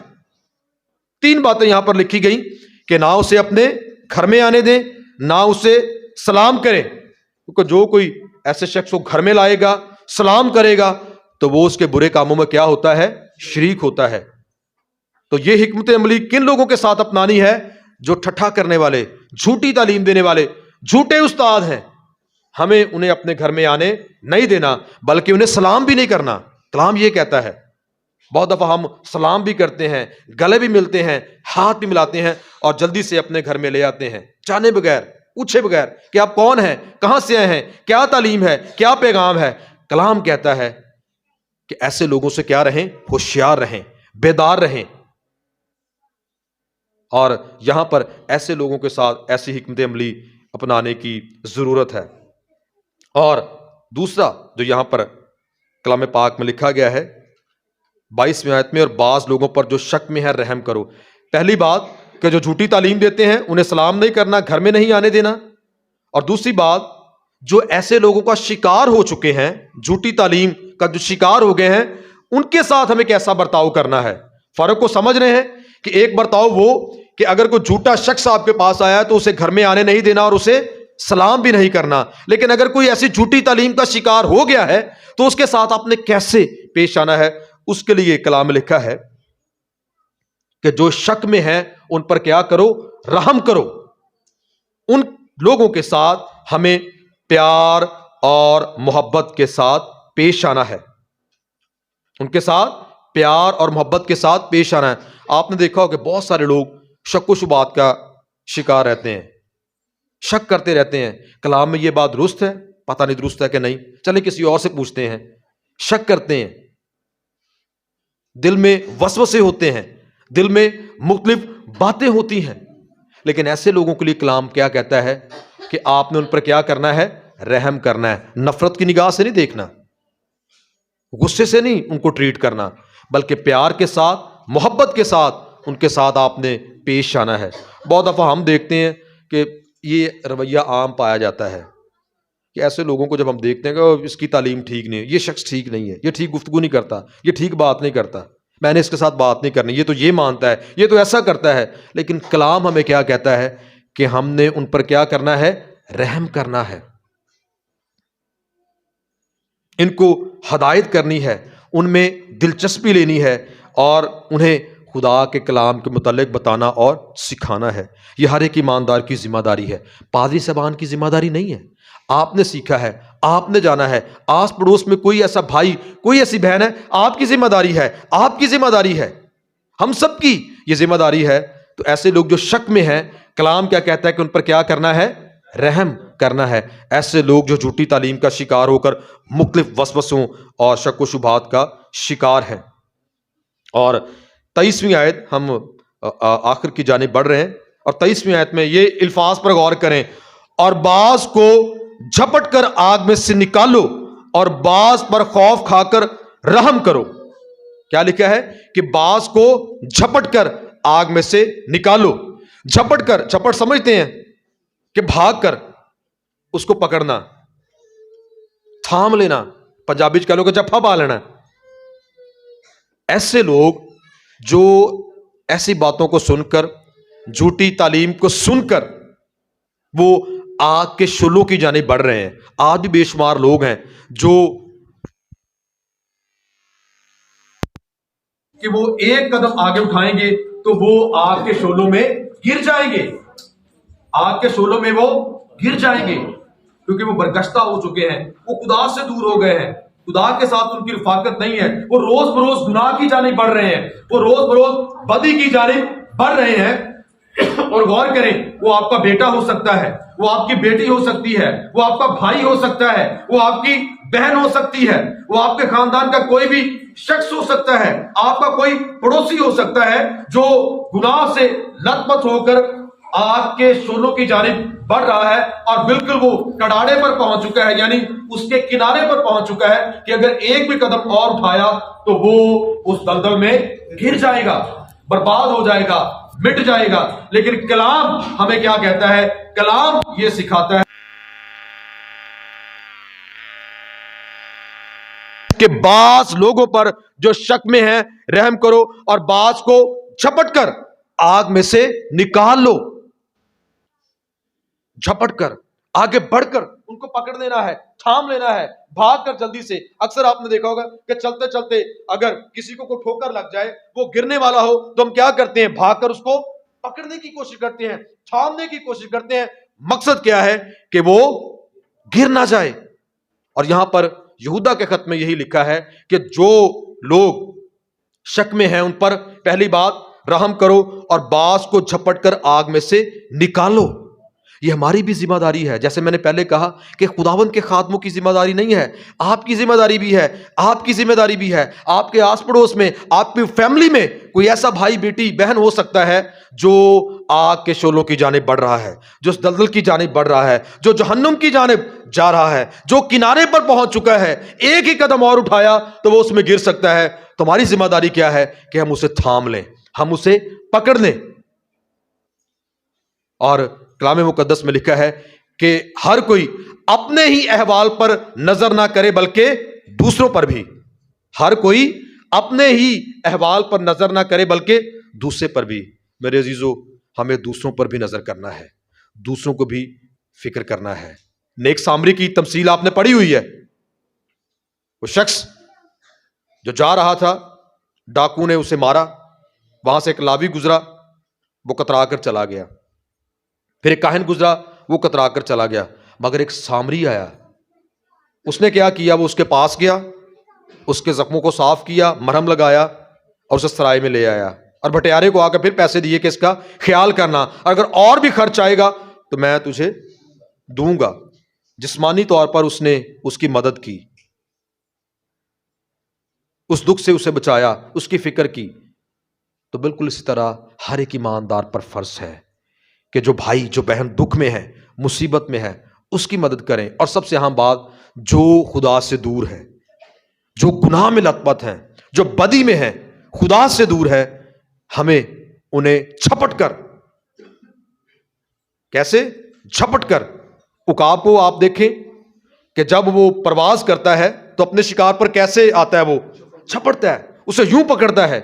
3 باتیں یہاں پر لکھی گئیں کہ نہ اسے اپنے گھر میں آنے دیں، نہ اسے سلام کریں، کیونکہ جو کوئی ایسے شخص کو گھر میں لائے گا، سلام کرے گا تو وہ اس کے برے کاموں میں کیا ہوتا ہے؟ شریک ہوتا ہے۔ تو یہ حکمت عملی کن لوگوں کے ساتھ اپنانی ہے؟ جو ٹھٹھا کرنے والے، جھوٹی تعلیم دینے والے، جھوٹے استاد ہیں، ہمیں انہیں اپنے گھر میں آنے نہیں دینا، بلکہ انہیں سلام بھی نہیں کرنا۔ کلام یہ کہتا ہے، بہت دفعہ ہم سلام بھی کرتے ہیں، گلے بھی ملتے ہیں، ہاتھ بھی ملاتے ہیں اور جلدی سے اپنے گھر میں لے آتے ہیں، جانے بغیر، پوچھے بغیر کہ آپ کون ہیں، کہاں سے آئے ہیں، کیا تعلیم ہے، کیا پیغام ہے۔ کلام کہتا ہے کہ ایسے لوگوں سے کیا رہیں؟ ہوشیار رہیں، بیدار رہیں۔ اور یہاں پر ایسے لوگوں کے ساتھ ایسی حکمت عملی اپنانے کی ضرورت ہے۔ اور دوسرا جو یہاں پر کلام پاک میں لکھا گیا ہے 22ویں آیت میں، اور بعض لوگوں پر جو شک میں ہے رحم کرو۔ پہلی بات کہ جو جھوٹی تعلیم دیتے ہیں انہیں سلام نہیں کرنا، گھر میں نہیں آنے دینا۔ اور دوسری بات، جو ایسے لوگوں کا شکار ہو چکے ہیں، جھوٹی تعلیم کا جو شکار ہو گئے ہیں، ان کے ساتھ ہمیں کیسا برتاؤ کرنا ہے۔ فرق کو سمجھ رہے ہیں کہ ایک برتاؤ وہ کہ اگر کوئی جھوٹا شخص آپ کے پاس آیا تو اسے گھر میں آنے نہیں دینا اور اسے سلام بھی نہیں کرنا، لیکن اگر کوئی ایسی جھوٹی تعلیم کا شکار ہو گیا ہے تو اس کے ساتھ آپ نے کیسے پیش آنا ہے، اس کے لیے کلام میں لکھا ہے کہ جو شک میں ہیں ان پر کیا کرو؟ رحم کرو۔ ان لوگوں کے ساتھ ہمیں پیار اور محبت کے ساتھ پیش آنا ہے، ان کے ساتھ پیار اور محبت کے ساتھ پیش آنا ہے۔ آپ نے دیکھا ہو کہ بہت سارے لوگ شک و شبہات کا شکار رہتے ہیں، شک کرتے رہتے ہیں، کلام میں یہ بات درست ہے، پتہ نہیں درست ہے کہ نہیں، چلے کسی اور سے پوچھتے ہیں۔ شک کرتے ہیں، دل میں وسوسے ہوتے ہیں، دل میں مختلف باتیں ہوتی ہیں، لیکن ایسے لوگوں کے لیے کلام کیا کہتا ہے کہ آپ نے ان پر کیا کرنا ہے؟ رحم کرنا ہے۔ نفرت کی نگاہ سے نہیں دیکھنا، غصے سے نہیں ان کو ٹریٹ کرنا، بلکہ پیار کے ساتھ، محبت کے ساتھ ان کے ساتھ آپ نے پیش آنا ہے۔ بہت دفعہ ہم دیکھتے ہیں کہ یہ رویہ عام پایا جاتا ہے کہ ایسے لوگوں کو جب ہم دیکھتے ہیں کہ اس کی تعلیم ٹھیک نہیں ہے، یہ شخص ٹھیک نہیں ہے، یہ ٹھیک گفتگو نہیں کرتا، یہ ٹھیک بات نہیں کرتا، میں نے اس کے ساتھ بات نہیں کرنی، یہ تو یہ مانتا ہے، یہ تو ایسا کرتا ہے۔ لیکن کلام ہمیں کیا کہتا ہے کہ ہم نے ان پر کیا کرنا ہے؟ رحم کرنا ہے، ان کو ہدایت کرنی ہے، ان میں دلچسپی لینی ہے اور انہیں خدا کے کلام کے متعلق بتانا اور سکھانا ہے۔ یہ ہر ایک ایماندار کی ذمہ داری ہے، پادری صاحبان کی ذمہ داری نہیں ہے۔ آپ نے سیکھا ہے، آپ نے جانا ہے، آس پڑوس میں کوئی ایسا بھائی، کوئی ایسی بہن ہے، آپ کی ذمہ داری ہے، آپ کی ذمہ داری ہے، ہم سب کی یہ ذمہ داری ہے۔ تو ایسے لوگ جو شک میں ہیں، کلام کیا کہتا ہے کہ ان پر کیا کرنا ہے؟ رحم کرنا ہے۔ ایسے لوگ جو جھوٹی تعلیم کا شکار ہو کر مختلف وسوسوں اور شک و شبہات کا شکار ہیں۔ اور 23ویں آیت، ہم آخر کی جانب بڑھ رہے ہیں، اور 23ویں آیت میں یہ الفاظ پر غور کریں، اور بعض کو جھپٹ کر آگ میں سے نکالو اور بعض پر خوف کھا کر رحم کرو۔ کیا لکھا ہے؟ کہ بعض کو جھپٹ کر آگ میں سے نکالو۔ جھپٹ کر، جھپٹ سمجھتے ہیں کہ بھاگ کر اس کو پکڑنا، تھام لینا، پنجابی کہہ لو کہ جفا پا لینا۔ ایسے لوگ جو ایسی باتوں کو سن کر، جھوٹی تعلیم کو سن کر وہ آگ کے شعلوں کی جانب بڑھ رہے ہیں۔ آج بھی بے شمار لوگ ہیں جو کہ وہ ایک قدم آگے اٹھائیں گے تو وہ آگ کے شعلوں میں گر جائیں گے، آگ کے شعلوں میں وہ گر جائیں گے، کیونکہ وہ برگشتہ ہو چکے ہیں، وہ خدا سے دور ہو گئے ہیں، خدا کے ساتھ ان کی رفاقت نہیں ہے، وہ روز بروز گناہ کی جانب بڑھ رہے ہیں، وہ روز بروز بدی کی جانب بڑھ رہے ہیں۔ اور غور کریں، وہ آپ کا بیٹا ہو سکتا ہے، وہ آپ کی بیٹی ہو سکتی ہے، وہ آپ کا بھائی ہو سکتا ہے، وہ آپ کی بہن ہو سکتی ہے، وہ آپ کے خاندان کا کوئی بھی شخص ہو سکتا ہے، آپ کا کوئی پڑوسی ہو سکتا ہے جو گناہ سے لت پت ہو کر آگ کے شعلوں کی جانب بڑھ رہا ہے اور بالکل وہ کڑاڑے پر پہنچ چکا ہے، یعنی اس کے کنارے پر پہنچ چکا ہے کہ اگر ایک بھی قدم اور اٹھایا تو وہ اس دلدل میں گر جائے گا، برباد ہو جائے گا، مٹ جائے گا۔ لیکن کلام ہمیں کیا کہتا ہے؟ کلام یہ سکھاتا ہے کہ بعض لوگوں پر جو شک میں ہیں رحم کرو اور بعض کو جھپٹ کر آگ میں سے نکال لو۔ جھپٹ کر، آگے بڑھ کر ان کو پکڑ لینا ہے، تھام لینا ہے، بھاگ کر جلدی سے۔ اکثر آپ نے دیکھا ہوگا کہ چلتے چلتے اگر کسی کو کوئی ٹھوکر لگ جائے، وہ گرنے والا ہو، تو ہم کیا کرتے ہیں؟ بھاگ کر اس کو پکڑنے کی کوشش کرتے ہیں، تھامنے کی کوشش کرتے ہیں۔ مقصد کیا ہے؟ کہ وہ گر نہ جائے. اور یہاں پر یہودا کے خط میں یہی لکھا ہے کہ جو لوگ شک میں ہیں ان پر پہلی بات رحم کرو اور باز کو جھپٹ کر آگ میں سے نکالو. یہ ہماری بھی ذمہ داری ہے. جیسے میں نے پہلے کہا کہ خداوند کے خادموں کی ذمہ داری نہیں ہے, آپ کی ذمہ داری بھی ہے, آپ کی ذمہ داری بھی ہے. آپ کے آس پڑوس میں, آپ کی فیملی میں کوئی ایسا بھائی بیٹی بہن ہو سکتا ہے جو آگ کے شعلوں کی جانب بڑھ رہا ہے, جو دلدل کی جانب بڑھ رہا ہے, جو جہنم کی جانب جا رہا ہے, جو کنارے پر پہنچ چکا ہے. ایک ہی قدم اور اٹھایا تو وہ اس میں گر سکتا ہے. تمہاری ذمہ داری کیا ہے کہ ہم اسے تھام لیں, ہم اسے پکڑ لیں. اور کلام مقدس میں لکھا ہے کہ ہر کوئی اپنے ہی احوال پر نظر نہ کرے بلکہ دوسروں پر بھی. ہر کوئی اپنے ہی احوال پر نظر نہ کرے بلکہ دوسرے پر بھی. میرے عزیزو, ہمیں دوسروں پر بھی نظر کرنا ہے, دوسروں کو بھی فکر کرنا ہے. نیک سامری کی تمثیل آپ نے پڑھی ہوئی ہے. وہ شخص جو جا رہا تھا, ڈاکو نے اسے مارا, وہاں سے ایک لاوی گزرا, وہ کترا کر چلا گیا. پھر ایک کاہن گزرا, وہ کترا کر چلا گیا. مگر ایک سامری آیا, اس نے کیا کیا, وہ اس کے پاس گیا, اس کے زخموں کو صاف کیا, مرہم لگایا اور اسے سرائے میں لے آیا. اور بھٹیارے کو آ کر پھر پیسے دیے کہ اس کا خیال کرنا, اگر اور بھی خرچ آئے گا تو میں تجھے دوں گا. جسمانی طور پر اس نے اس کی مدد کی, اس دکھ سے اسے بچایا, اس کی فکر کی. تو بالکل اسی طرح ہر ایک ایماندار پر فرض ہے کہ جو بھائی جو بہن دکھ میں ہے, مصیبت میں ہے, اس کی مدد کریں. اور سب سے اہم بات, جو خدا سے دور ہے, جو گناہ میں لت پت ہیں, جو بدی میں ہے, خدا سے دور ہے, ہمیں انہیں جھپٹ کر, کیسے جھپٹ کر, عقاب کو آپ دیکھیں کہ جب وہ پرواز کرتا ہے تو اپنے شکار پر کیسے آتا ہے, وہ جھپٹتا ہے, اسے یوں پکڑتا ہے.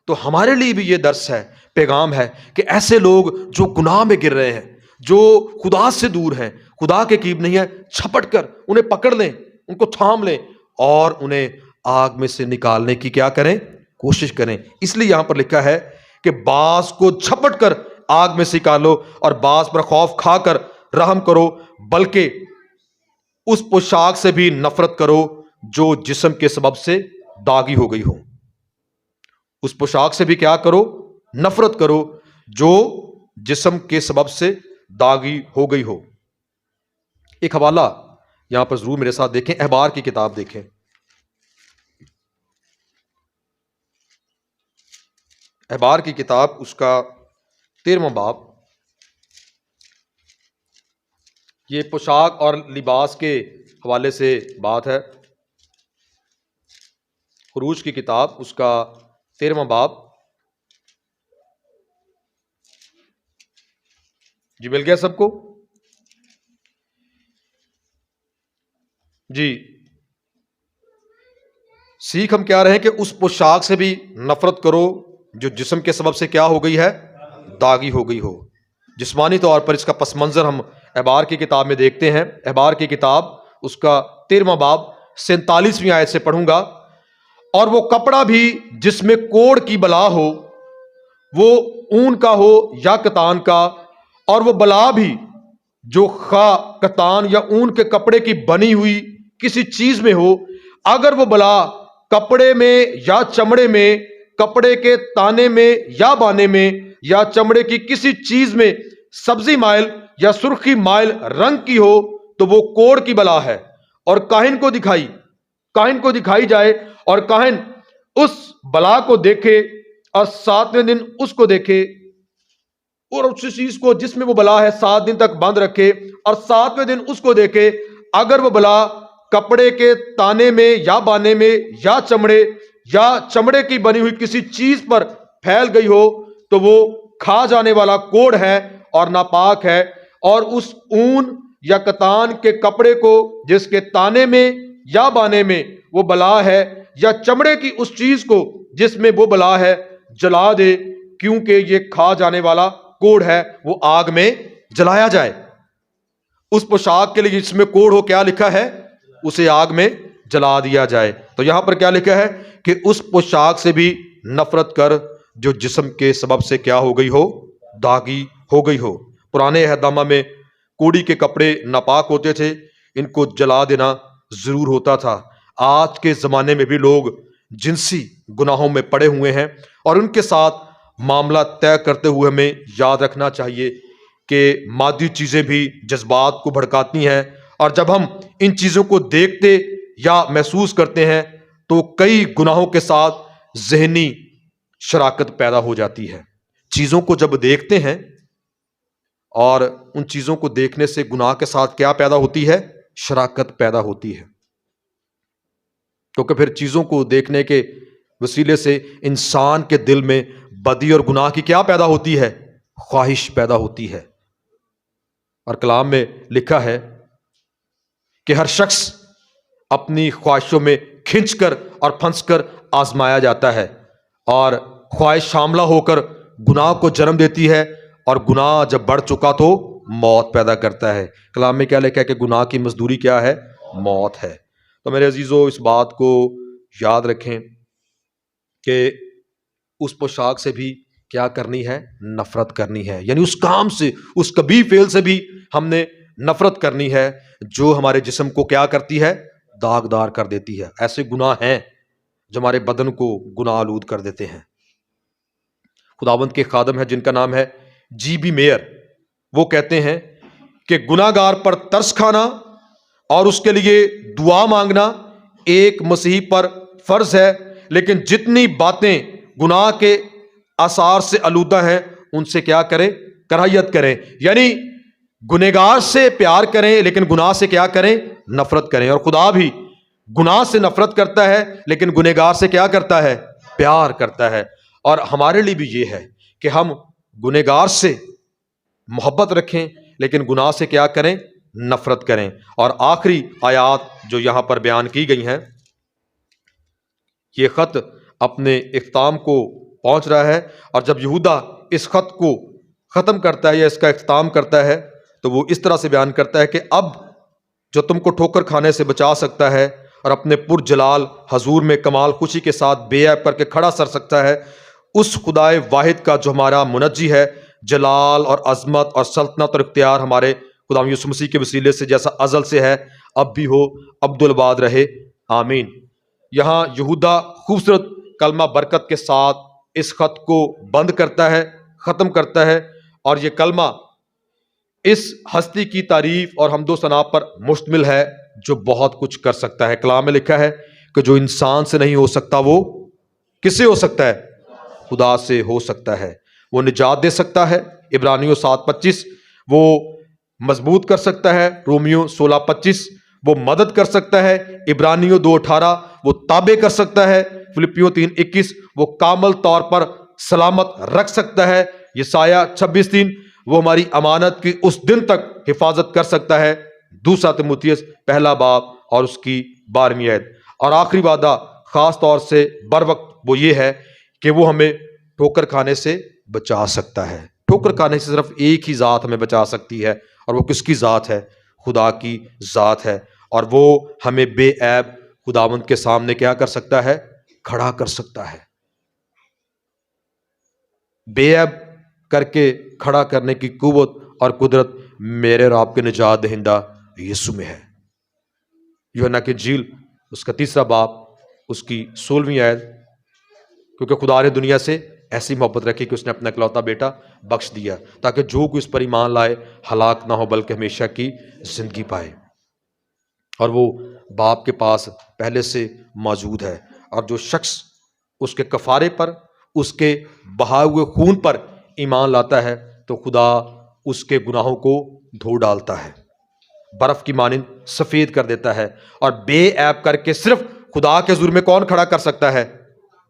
تو ہمارے لیے بھی یہ درس ہے, پیغام ہے کہ ایسے لوگ جو گناہ میں گر رہے ہیں, جو خدا سے دور ہیں, خدا کے قریب نہیں ہے, جھپٹ کر انہیں پکڑ لیں, ان کو تھام لیں اور انہیں آگ میں سے نکالنے کی کیا کریں, کوشش کریں. اس لیے یہاں پر لکھا ہے کہ باز کو جھپٹ کر آگ میں سے نکالو اور باز پر خوف کھا کر رحم کرو, بلکہ اس پوشاک سے بھی نفرت کرو جو جسم کے سبب سے داغی ہو گئی ہو. اس پوشاک سے بھی کیا کرو, نفرت کرو جو جسم کے سبب سے داغی ہو گئی ہو. ایک حوالہ یہاں پر ضرور میرے ساتھ دیکھیں, احبار کی کتاب دیکھیں. احبار کی کتاب اس کا 13واں باب, یہ پوشاک اور لباس کے حوالے سے بات ہے. خروج کی کتاب اس کا 13واں باب. جی مل گیا سب کو؟ جی, سیکھ ہم کیا رہے کہ اس پوشاک سے بھی نفرت کرو جو جسم کے سبب سے کیا ہو گئی ہے, داغی ہو گئی ہو. جسمانی طور پر اس کا پس منظر ہم احبار کی کتاب میں دیکھتے ہیں. احبار کی کتاب اس کا 13واں باب 47ویں آیت سے پڑھوں گا. اور وہ کپڑا بھی جس میں کوڑ کی بلا ہو, وہ اون کا ہو یا کتان کا, اور وہ بلا بھی جو خواہ کتان یا اون کے کپڑے کی بنی ہوئی کسی چیز میں ہو, اگر وہ بلا کپڑے میں یا چمڑے میں, کپڑے کے تانے میں یا بانے میں, یا چمڑے کی کسی چیز میں سبزی مائل یا سرخی مائل رنگ کی ہو, تو وہ کوڑ کی بلا ہے اور کاہن کو دکھائی جائے, اور کاہن اس بلا کو دیکھے اور 7ویں دن اس کو دیکھے, اور اس چیز کو جس میں وہ بلا ہے 7 دن تک بند رکھے, اور 7ویں دن اس کو دیکھے. اگر وہ بلا کپڑے کے تانے میں یا بانے میں یا چمڑے کی بنی ہوئی کسی چیز پر پھیل گئی ہو, تو وہ کھا جانے والا کوڑ ہے اور ناپاک ہے. اور اس اون یا کتان کے کپڑے کو جس کے تانے میں یا بانے میں وہ بلا ہے, یا چمڑے کی اس چیز کو جس میں وہ بلا ہے, جلا دے, کیونکہ یہ کھا جانے والا کوڑ ہے, وہ آگ میں جلایا جائے. اس پوشاک کے لیے جس میں کوڑ ہو, کیا لکھا ہے, اسے آگ میں جلا دیا جائے. تو یہاں پر کیا لکھا ہے کہ اس پوشاک سے بھی نفرت کر جو جسم کے سبب سے کیا ہو گئی ہو, داغی ہو گئی ہو. پرانے عہد نامہ میں کوڑی کے کپڑے ناپاک ہوتے تھے, ان کو جلا دینا ضرور ہوتا تھا۔ آج کے زمانے میں بھی لوگ جنسی گناہوں میں پڑے ہوئے ہیں، اور ان کے ساتھ معاملہ طے کرتے ہوئے ہمیں یاد رکھنا چاہیے کہ مادی چیزیں بھی جذبات کو بھڑکاتی ہیں، اور جب ہم ان چیزوں کو دیکھتے یا محسوس کرتے ہیں تو کئی گناہوں کے ساتھ ذہنی شراکت پیدا ہو جاتی ہے۔ چیزوں کو جب دیکھتے ہیں اور ان چیزوں کو دیکھنے سے گناہ کے ساتھ کیا پیدا ہوتی ہے؟ شراکت پیدا ہوتی ہے، کیونکہ پھر چیزوں کو دیکھنے کے وسیلے سے انسان کے دل میں بدی اور گناہ کی کیا پیدا ہوتی ہے؟ خواہش پیدا ہوتی ہے۔ اور کلام میں لکھا ہے کہ ہر شخص اپنی خواہشوں میں کھنچ کر اور پھنس کر آزمایا جاتا ہے، اور خواہش حاملہ ہو کر گناہ کو جنم دیتی ہے، اور گناہ جب بڑھ چکا تو موت پیدا کرتا ہے۔ کلام میں کیا لکھا ہے کہ گناہ کی مزدوری کیا ہے؟ موت ہے۔ تو میرے عزیزو، اس بات کو یاد رکھیں کہ اس پوشاک سے بھی کیا کرنی ہے؟ نفرت کرنی ہے، یعنی اس کام سے، اس کبھی فعل سے بھی ہم نے نفرت کرنی ہے جو ہمارے جسم کو کیا کرتی ہے؟ داغدار کر دیتی ہے۔ ایسے گناہ ہیں جو ہمارے بدن کو گناہ آلود کر دیتے ہیں۔ خداوند کے خادم ہیں جن کا نام ہے جی بی میئر، وہ کہتے ہیں کہ گناہ گار پر ترس کھانا اور اس کے لیے دعا مانگنا ایک مسیحی پر فرض ہے، لیکن جتنی باتیں گناہ کے آثار سے آلودہ ہیں ان سے کیا کریں؟ کراہیت کریں، یعنی گنہگار سے پیار کریں لیکن گناہ سے کیا کریں؟ نفرت کریں۔ اور خدا بھی گناہ سے نفرت کرتا ہے لیکن گنہگار سے کیا کرتا ہے؟ پیار کرتا ہے۔ اور ہمارے لیے بھی یہ ہے کہ ہم گنہگار سے محبت رکھیں لیکن گناہ سے کیا کریں؟ نفرت کریں۔ اور آخری آیات جو یہاں پر بیان کی گئی ہیں، یہ خط اپنے اختتام کو پہنچ رہا ہے، اور جب یہودا اس خط کو ختم کرتا ہے یا اس کا اختتام کرتا ہے تو وہ اس طرح سے بیان کرتا ہے کہ اب جو تم کو ٹھوکر کھانے سے بچا سکتا ہے اور اپنے پر جلال حضور میں کمال خوشی کے ساتھ بے عیب کر کے کھڑا سر سکتا ہے، اس خدائے واحد کا جو ہمارا منجی ہے، جلال اور عظمت اور سلطنت اور اختیار ہمارے خدا یسوع مسیح کے وسیلے سے جیسا ازل سے ہے، اب بھی ہو، عبدالباد رہے، آمین۔ یہاں یہودا خوبصورت کلمہ برکت کے ساتھ اس خط کو بند کرتا ہے، ختم کرتا ہے، اور یہ کلمہ اس ہستی کی تعریف اور حمد و ثنا پر مشتمل ہے جو بہت کچھ کر سکتا ہے۔ کلام میں لکھا ہے کہ جو انسان سے نہیں ہو سکتا وہ کس سے ہو سکتا ہے؟ خدا سے ہو سکتا ہے۔ وہ نجات دے سکتا ہے، عبرانیوں 7:25، وہ مضبوط کر سکتا ہے، رومیوں 16:25، وہ مدد کر سکتا ہے، عبرانیوں 2:18، وہ تابع کر سکتا ہے، فلپیوں 3:21، وہ کامل طور پر سلامت رکھ سکتا ہے، یسایہ 26:3، وہ ہماری امانت کی اس دن تک حفاظت کر سکتا ہے، دوسرا تیموتھیوس 1 باب اور اس کی 12ویں آیت۔ اور آخری وعدہ خاص طور سے بر وقت وہ یہ ہے کہ وہ ہمیں ٹھوکر کھانے سے بچا سکتا ہے۔ ٹھوکر کھانے سے صرف ایک ہی ذات ہمیں بچا سکتی ہے، اور وہ کس کی ذات ہے؟ خدا کی ذات ہے، اور وہ ہمیں بے عیب خداوند کے سامنے کیا کر سکتا ہے؟ کھڑا کر سکتا ہے۔ بے عیب کر کے کھڑا کرنے کی قوت اور قدرت میرے اور آپ کے نجات دہندہ یسوع میں ہے۔ یوحنا کی انجیل اس کا 3 باب اس کی 16ویں آیت، کیونکہ خدا نے دنیا سے ایسی محبت رکھی کہ اس نے اپنا اکلوتا بیٹا بخش دیا تاکہ جو کوئی اس پر ایمان لائے ہلاک نہ ہو بلکہ ہمیشہ کی زندگی پائے۔ اور وہ باپ کے پاس پہلے سے موجود ہے، اور جو شخص اس کے کفارے پر، اس کے بہائے ہوئے خون پر ایمان لاتا ہے تو خدا اس کے گناہوں کو دھو ڈالتا ہے، برف کی مانند سفید کر دیتا ہے، اور بے عیب کر کے صرف خدا کے حضور میں کون کھڑا کر سکتا ہے؟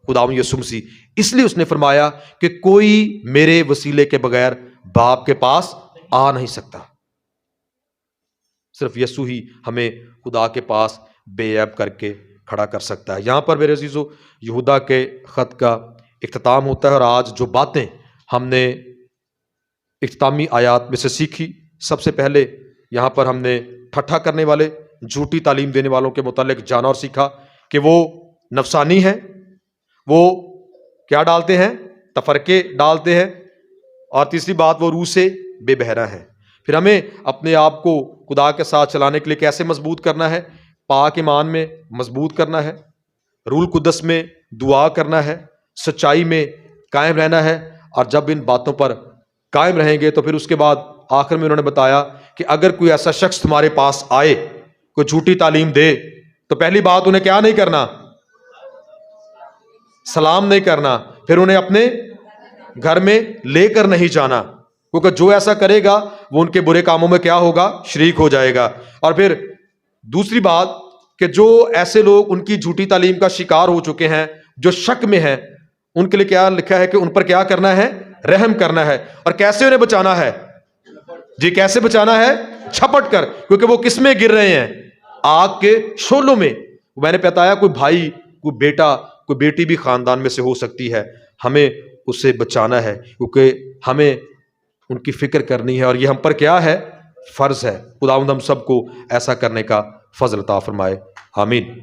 خدا یسوع مسیح۔ اس لیے اس نے فرمایا کہ کوئی میرے وسیلے کے بغیر باپ کے پاس آ نہیں سکتا، صرف یسوع ہی ہمیں خدا کے پاس بے عیب کر کے کھڑا کر سکتا ہے۔ یہاں پر میرے عزیزو یہودا کے خط کا اختتام ہوتا ہے، اور آج جو باتیں ہم نے اختتامی آیات میں سے سیکھی، سب سے پہلے یہاں پر ہم نے ٹھٹھا کرنے والے، جھوٹی تعلیم دینے والوں کے متعلق جانا اور سیکھا کہ وہ نفسانی ہیں، وہ کیا ڈالتے ہیں؟ تفرقے ڈالتے ہیں، اور تیسری بات وہ روح سے بے بہرا ہیں۔ پھر ہمیں اپنے آپ کو خدا کے ساتھ چلانے کے لیے کیسے مضبوط کرنا ہے؟ پاک ایمان میں مضبوط کرنا ہے، روح القدس میں دعا کرنا ہے، سچائی میں قائم رہنا ہے، اور جب ان باتوں پر قائم رہیں گے تو پھر اس کے بعد آخر میں انہوں نے بتایا کہ اگر کوئی ایسا شخص تمہارے پاس آئے، کوئی جھوٹی تعلیم دے، تو پہلی بات انہیں کیا نہیں کرنا؟ سلام نہیں کرنا، پھر انہیں اپنے گھر میں لے کر نہیں جانا، کیونکہ جو ایسا کرے گا وہ ان کے برے کاموں میں کیا ہوگا؟ شریک ہو جائے گا۔ اور پھر دوسری بات کہ جو ایسے لوگ ان کی جھوٹی تعلیم کا شکار ہو چکے ہیں، جو شک میں ہیں، ان کے لیے کیا لکھا ہے کہ ان پر کیا کرنا ہے؟ رحم کرنا ہے۔ اور کیسے انہیں بچانا ہے؟ جی کیسے بچانا ہے؟ چھپٹ کر، کیونکہ وہ کس میں گر رہے ہیں؟ آگ کے شعلوں میں۔ میں نے بتایا کوئی بھائی، کوئی بیٹا، کوئی بیٹی بھی خاندان میں سے ہو سکتی ہے، ہمیں اسے بچانا ہے، کیونکہ ہمیں ان کی فکر کرنی ہے، اور یہ ہم پر کیا ہے؟ فرض ہے۔ خداوند ہم سب کو ایسا کرنے کا فضل عطا فرمائے، آمین۔